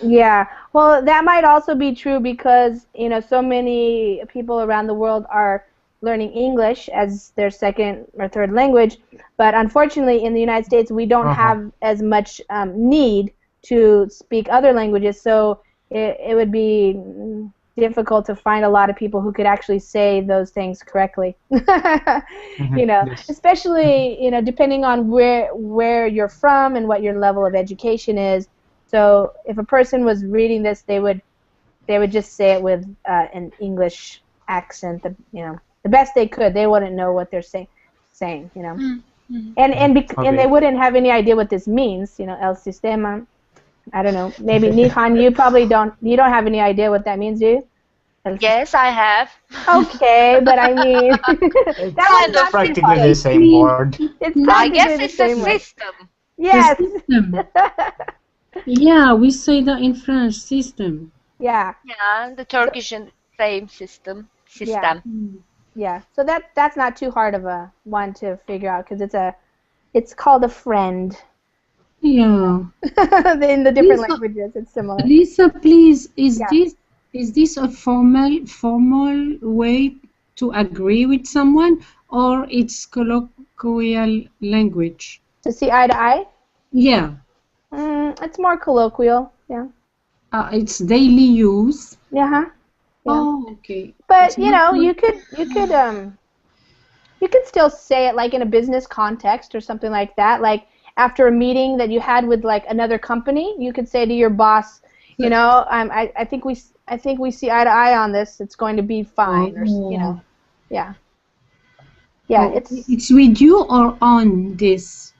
Yeah, well, that might also be true because, you know, so many people around the world are learning English as their second or third language, but unfortunately in the United States we don't have as much need to speak other languages, so it would be difficult to find a lot of people who could actually say those things correctly. You know, especially, you know, depending on where you're from and what your level of education is. So if a person was reading this, they would just say it with an English accent, you know, the best they could. They wouldn't know what they're saying, you know. And they wouldn't have any idea what this means, you know, el sistema. I don't know. Maybe Nihan, you don't have any idea what that means, do you? Yes, I have. Okay, but I mean, that's practically the same word. I guess it's a system. Yes. Yeah, we say that in French, system. Yeah. Yeah, the Turkish and same system. Yeah. Yeah. So that's not too hard of a one to figure out because it's called a friend. Yeah. In the different Lisa, languages, it's similar. Lisa, please, Yeah. is this a formal way to agree with someone, or it's colloquial language? To see eye to eye? Yeah. It's more colloquial. Yeah. It's daily use. Yeah. Oh, okay. But It's not you like, could still say it like in a business context or something like that. Like after a meeting that you had with like another company, you could say to your boss, I think we see eye to eye on this. It's going to be fine, or yeah. Yeah, it's with you or on this.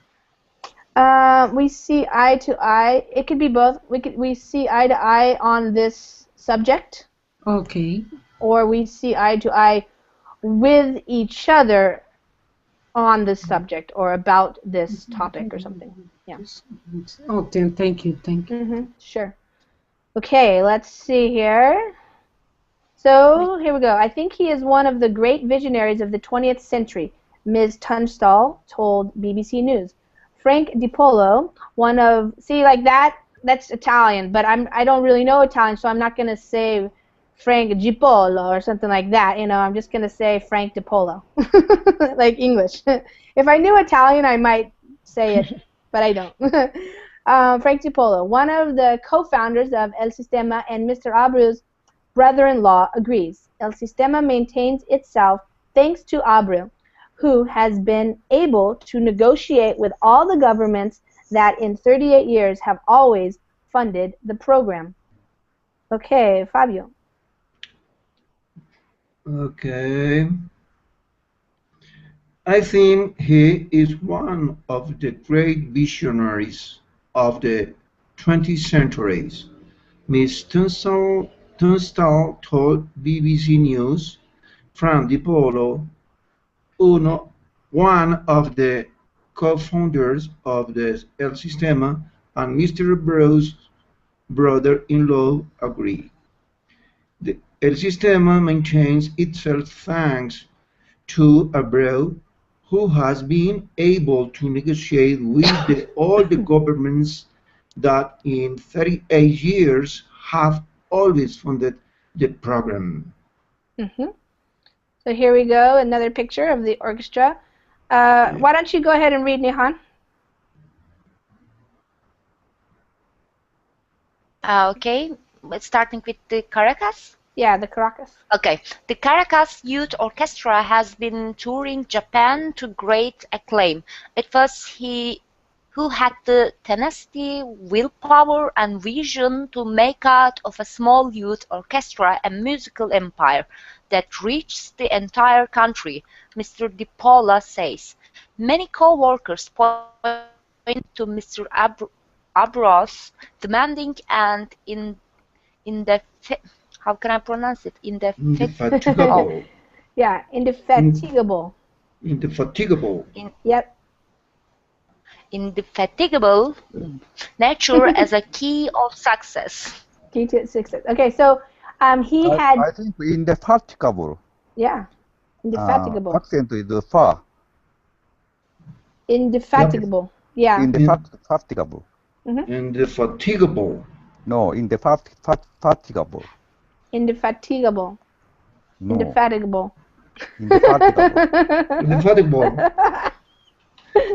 We see eye to eye. It could be both. We see eye to eye on this subject. Okay. Or we see eye to eye with each other on this subject or about this topic or something. Yeah. Oh, thank you. Sure. Okay, let's see here. So here we go. I think he is one of the great visionaries of the 20th century, Ms. Tunstall told BBC News. Frank DiPolo, like that's Italian, but I don't really know Italian, so I'm not going to say Frank Gipolo or something like that. I'm just going to say Frank DiPolo, like English. If I knew Italian, I might say it, but I don't. Frank DiPolo, one of the co-founders of El Sistema and Mr. Abreu's brother-in-law, agrees. El Sistema maintains itself thanks to Abreu, who has been able to negotiate with all the governments that in 38 years have always funded the program. Okay, Fabio. Okay. I think he is one of the great visionaries of the 20th century. Ms. Tunstall told BBC News, Frank DiPolo, one of the co-founders of the El Sistema, and Mr. Abreu's brother-in-law agree. The El Sistema maintains itself thanks to Abreu, who has been able to negotiate with all the governments that in 38 years have always funded the program. So here we go, another picture of the orchestra. Why don't you go ahead and read, Nihan? Okay, starting with the Caracas. Yeah, the Caracas. Okay, the Caracas Youth Orchestra has been touring Japan to great acclaim. It was he who had the tenacity, willpower, and vision to make out of a small youth orchestra a musical empire that reached the entire country, Mr. DiPola says. Many co-workers point to Mr. Abreu's demanding and how can I pronounce it? Indefatigable. Yeah, indefatigable. Yep. Indefatigable nature as a key of success. Key to success. Okay, so he had. I think indefatigable. Yeah, indefatigable. Accent is far. Indefatigable. Yeah. Indefatigable. Indefatigable. No, indefatigable. Indefatigable. No. Indefatigable. Indefatigable.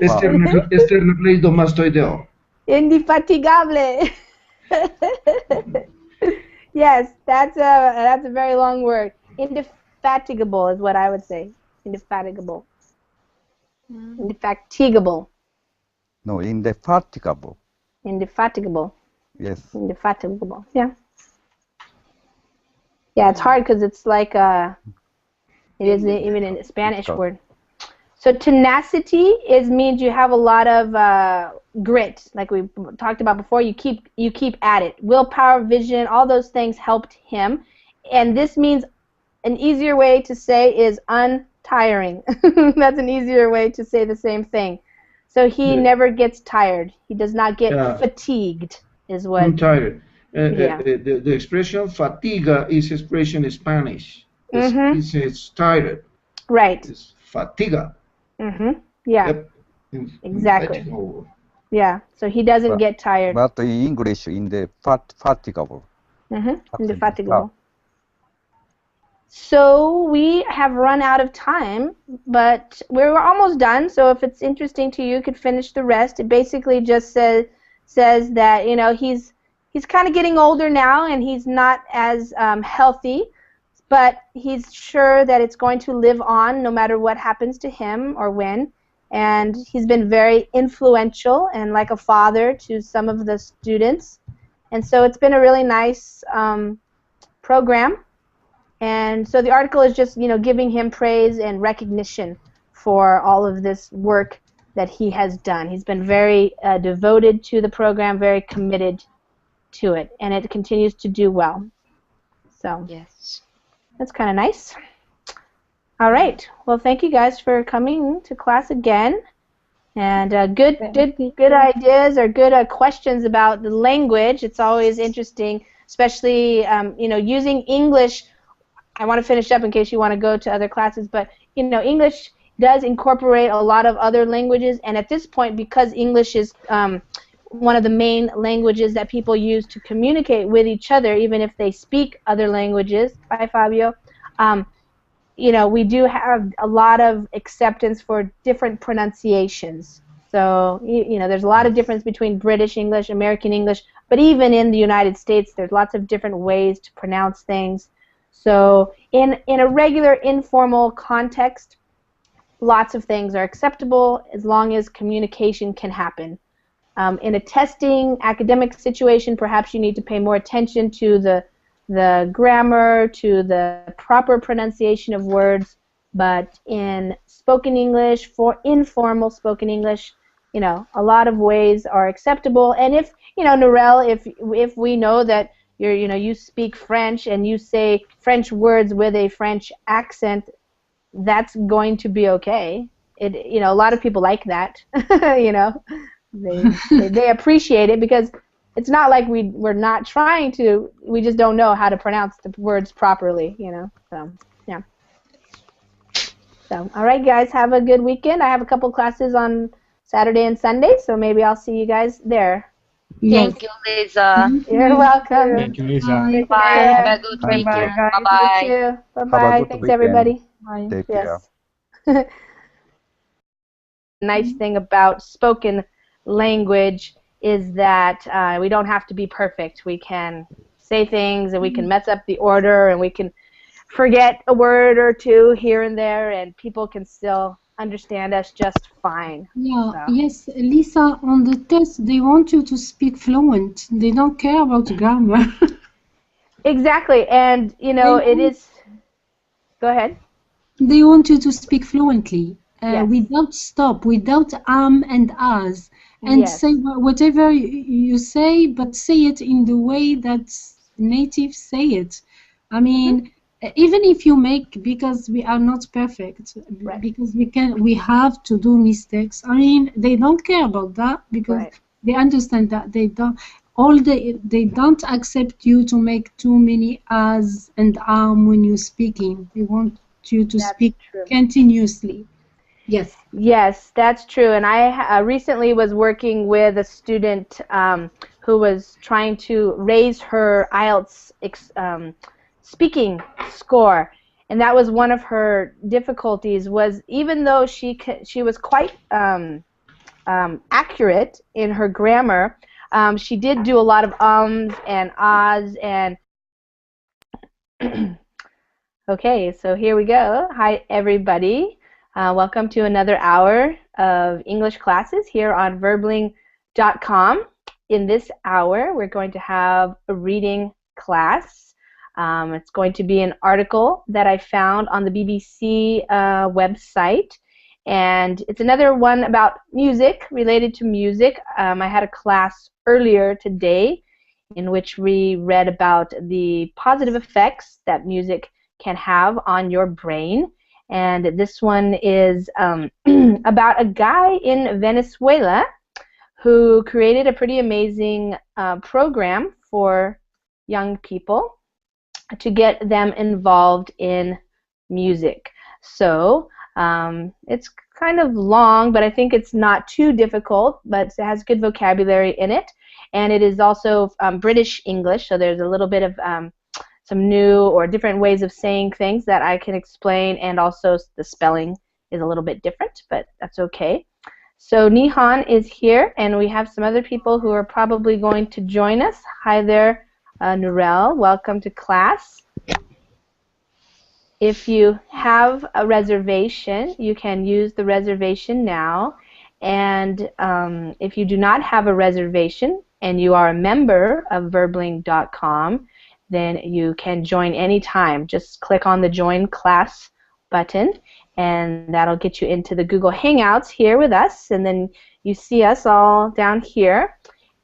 Este nucleido mastoideo. Indefatigable. Yes, that's a very long word. Indefatigable is what I would say. Indefatigable. Indefatigable. No, indefatigable. Indefatigable. Yes. Indefatigable. Yeah. Yeah, it's hard because it's like it is even a Spanish word. So tenacity means you have a lot of grit, like we talked about before. You keep at it. Willpower, vision, all those things helped him. And this means an easier way to say is untiring. That's an easier way to say the same thing. So he never gets tired. He does not get fatigued, is what. Untitled. Yeah. The expression fatiga is expression in Spanish. It's tired. Right. It's fatiga. Yeah. Yep. Exactly. Infatigable. Yeah. So he doesn't get tired. But in English, in the fatigable. Indefatigable. So we have run out of time, but we're almost done. So if it's interesting to you, you could finish the rest. It basically just says that, you know, he's kind of getting older now, and he's not as healthy, but he's sure that it's going to live on no matter what happens to him or when. And he's been very influential and like a father to some of the students. And so it's been a really nice program. And so the article is just, you know, giving him praise and recognition for all of this work that he has done. He's been very devoted to the program, very committed to it, and it continues to do well. So yes, that's kind of nice. All right. Well, thank you guys for coming to class again. And good ideas or good questions about the language. It's always interesting, especially you know, using English. I want to finish up in case you want to go to other classes, but you know, English does incorporate a lot of other languages, and at this point, because English is one of the main languages that people use to communicate with each other, even if they speak other languages. Bye, Fabio. You know, we do have a lot of acceptance for different pronunciations. So, you know, there's a lot of difference between British English, American English, but even in the United States, there's lots of different ways to pronounce things. So, in a regular informal context, lots of things are acceptable as long as communication can happen. In a testing academic situation, perhaps you need to pay more attention to the grammar, to the proper pronunciation of words, but in spoken English, for informal spoken English, you know, a lot of ways are acceptable. And if, you know, Narelle, if we know that you speak French and you say French words with a French accent, that's going to be okay. You know, a lot of people like that. You know, they appreciate it because it's not like we're not trying to. We just don't know how to pronounce the words properly. You know, so yeah. So all right, guys, have a good weekend. I have a couple classes on Saturday and Sunday, so maybe I'll see you guys there. Yes. Thank you, Lisa. You're welcome. Thank you, Lisa. Bye. Bye. Have a good Bye. weekend. You Bye-bye. too. Bye Have a bye. good Thanks, weekend. everybody. Bye. Take care. Yes. Nice thing about spoken language is that we don't have to be perfect. We can say things and we can mess up the order and we can forget a word or two here and there, and people can still understand us just fine. Yeah, So. yes, Lisa, on the test, they want you to speak fluent. They don't care about grammar. Exactly, and you know, it is. Go ahead. They want you to speak fluently, Yes. without stop, without and as, and Yes. say whatever you say, but say it in the way that natives say it. I mean, even if you make, because we are not perfect, Right. because we have to do mistakes. I mean, they don't care about that because Right. they understand that they don't accept you to make too many as and when you're speaking. They want you to That's speak true. continuously. Yes. Yes, that's true. And I recently was working with a student who was trying to raise her IELTS speaking score, and that was one of her difficulties. Was even though she was quite accurate in her grammar, she did do a lot of ums and ahs and. Okay, so here we go. Hi, everybody. Welcome to another hour of English classes here on Verbling.com. In this hour, we're going to have a reading class. It's going to be an article that I found on the BBC website, and it's another one about music, related to music. I had a class earlier today in which we read about the positive effects that music can have on your brain. And this one is about a guy in Venezuela who created a pretty amazing program for young people to get them involved in music. So it's kind of long, but I think it's not too difficult, but it has good vocabulary in it. And it is also British English, so there's a little bit of some new or different ways of saying things that I can explain, and also the spelling is a little bit different, but that's okay. So Nihon is here, and we have some other people who are probably going to join us. Hi there, Nurel. Welcome to class. If you have a reservation, you can use the reservation now. And if you do not have a reservation and you are a member of Verbling.com, then you can join anytime. Just click on the Join Class button, and that'll get you into the Google Hangouts here with us. And then you see us all down here.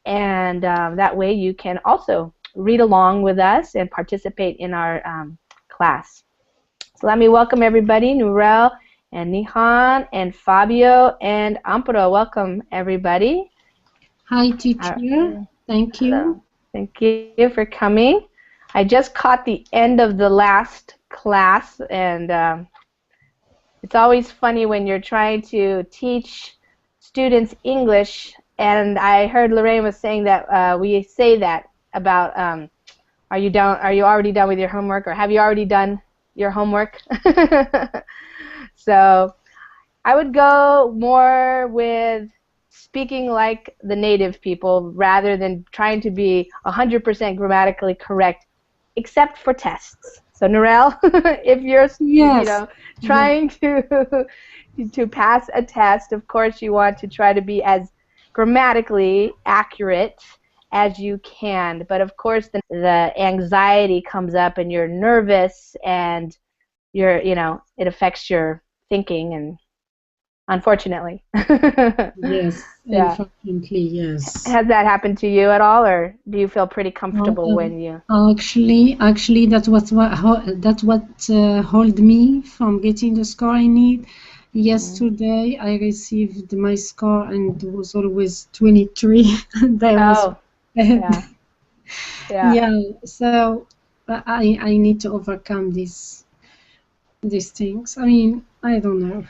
And that way you can also read along with us and participate in our class. So let me welcome everybody, Nurel and Nihon and Fabio and Amparo. Welcome, everybody. Hi, teacher. Thank you. Hello. Thank you for coming. I just caught the end of the last class, and it's always funny when you're trying to teach students English, and I heard Lorraine was saying that we say that about are you already done with your homework, or have you already done your homework? So I would go more with speaking like the native people rather than trying to be 100% grammatically correct, except for tests. So Narelle, if you're trying to pass a test, of course you want to try to be as grammatically accurate as you can. But of course the anxiety comes up and you're nervous and it affects your thinking, and unfortunately. Yes, Yeah. unfortunately, yes. Has that happened to you at all, or do you feel pretty comfortable when you? Actually, that's what hold me from getting the score I need. Yesterday, I received my score and it was always 23. Yeah. Yeah. So I need to overcome these things. I mean, I don't know.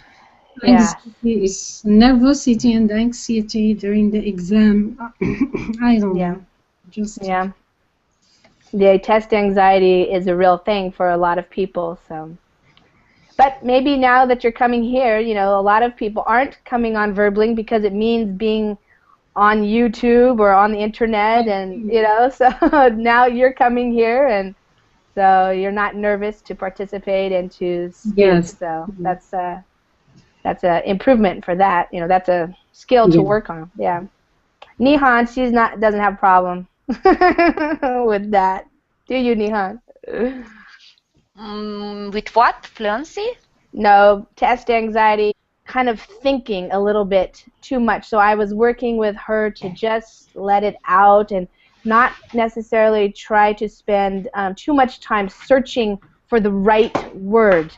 Yeah. It's nervosity and anxiety during the exam. I don't know. The test anxiety is a real thing for a lot of people. So, but maybe now that you're coming here, a lot of people aren't coming on Verbling because it means being on YouTube or on the internet, and so now you're coming here, and so you're not nervous to participate and to speak. Yes. So that's an improvement for that. That's a skill to work on. Yeah. Nihon, doesn't have a problem with that. Do you, Nihon? With what? Fluency? No, test anxiety, kind of thinking a little bit too much. So I was working with her to just let it out and not necessarily try to spend too much time searching for the right word.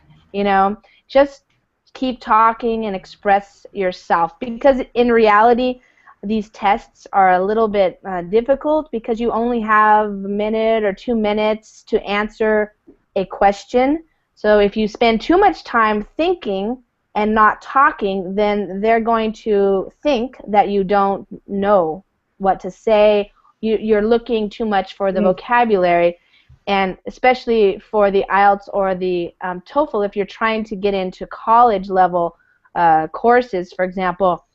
Just keep talking and express yourself, because in reality these tests are a little bit difficult because you only have a minute or 2 minutes to answer a question. So if you spend too much time thinking and not talking, then they're going to think that you don't know what to say. You're looking too much for the vocabulary. And especially for the IELTS or the TOEFL, if you're trying to get into college level courses, for example,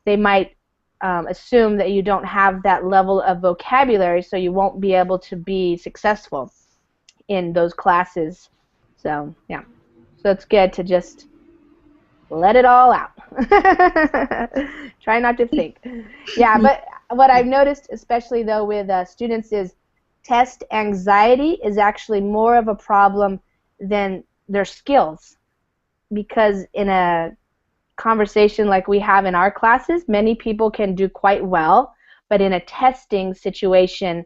they might assume that you don't have that level of vocabulary, so you won't be able to be successful in those classes. So, yeah. So it's good to just let it all out. Try not to think. Yeah, but what I've noticed, especially though with students, is test anxiety is actually more of a problem than their skills, because in a conversation like we have in our classes, many people can do quite well, but in a testing situation,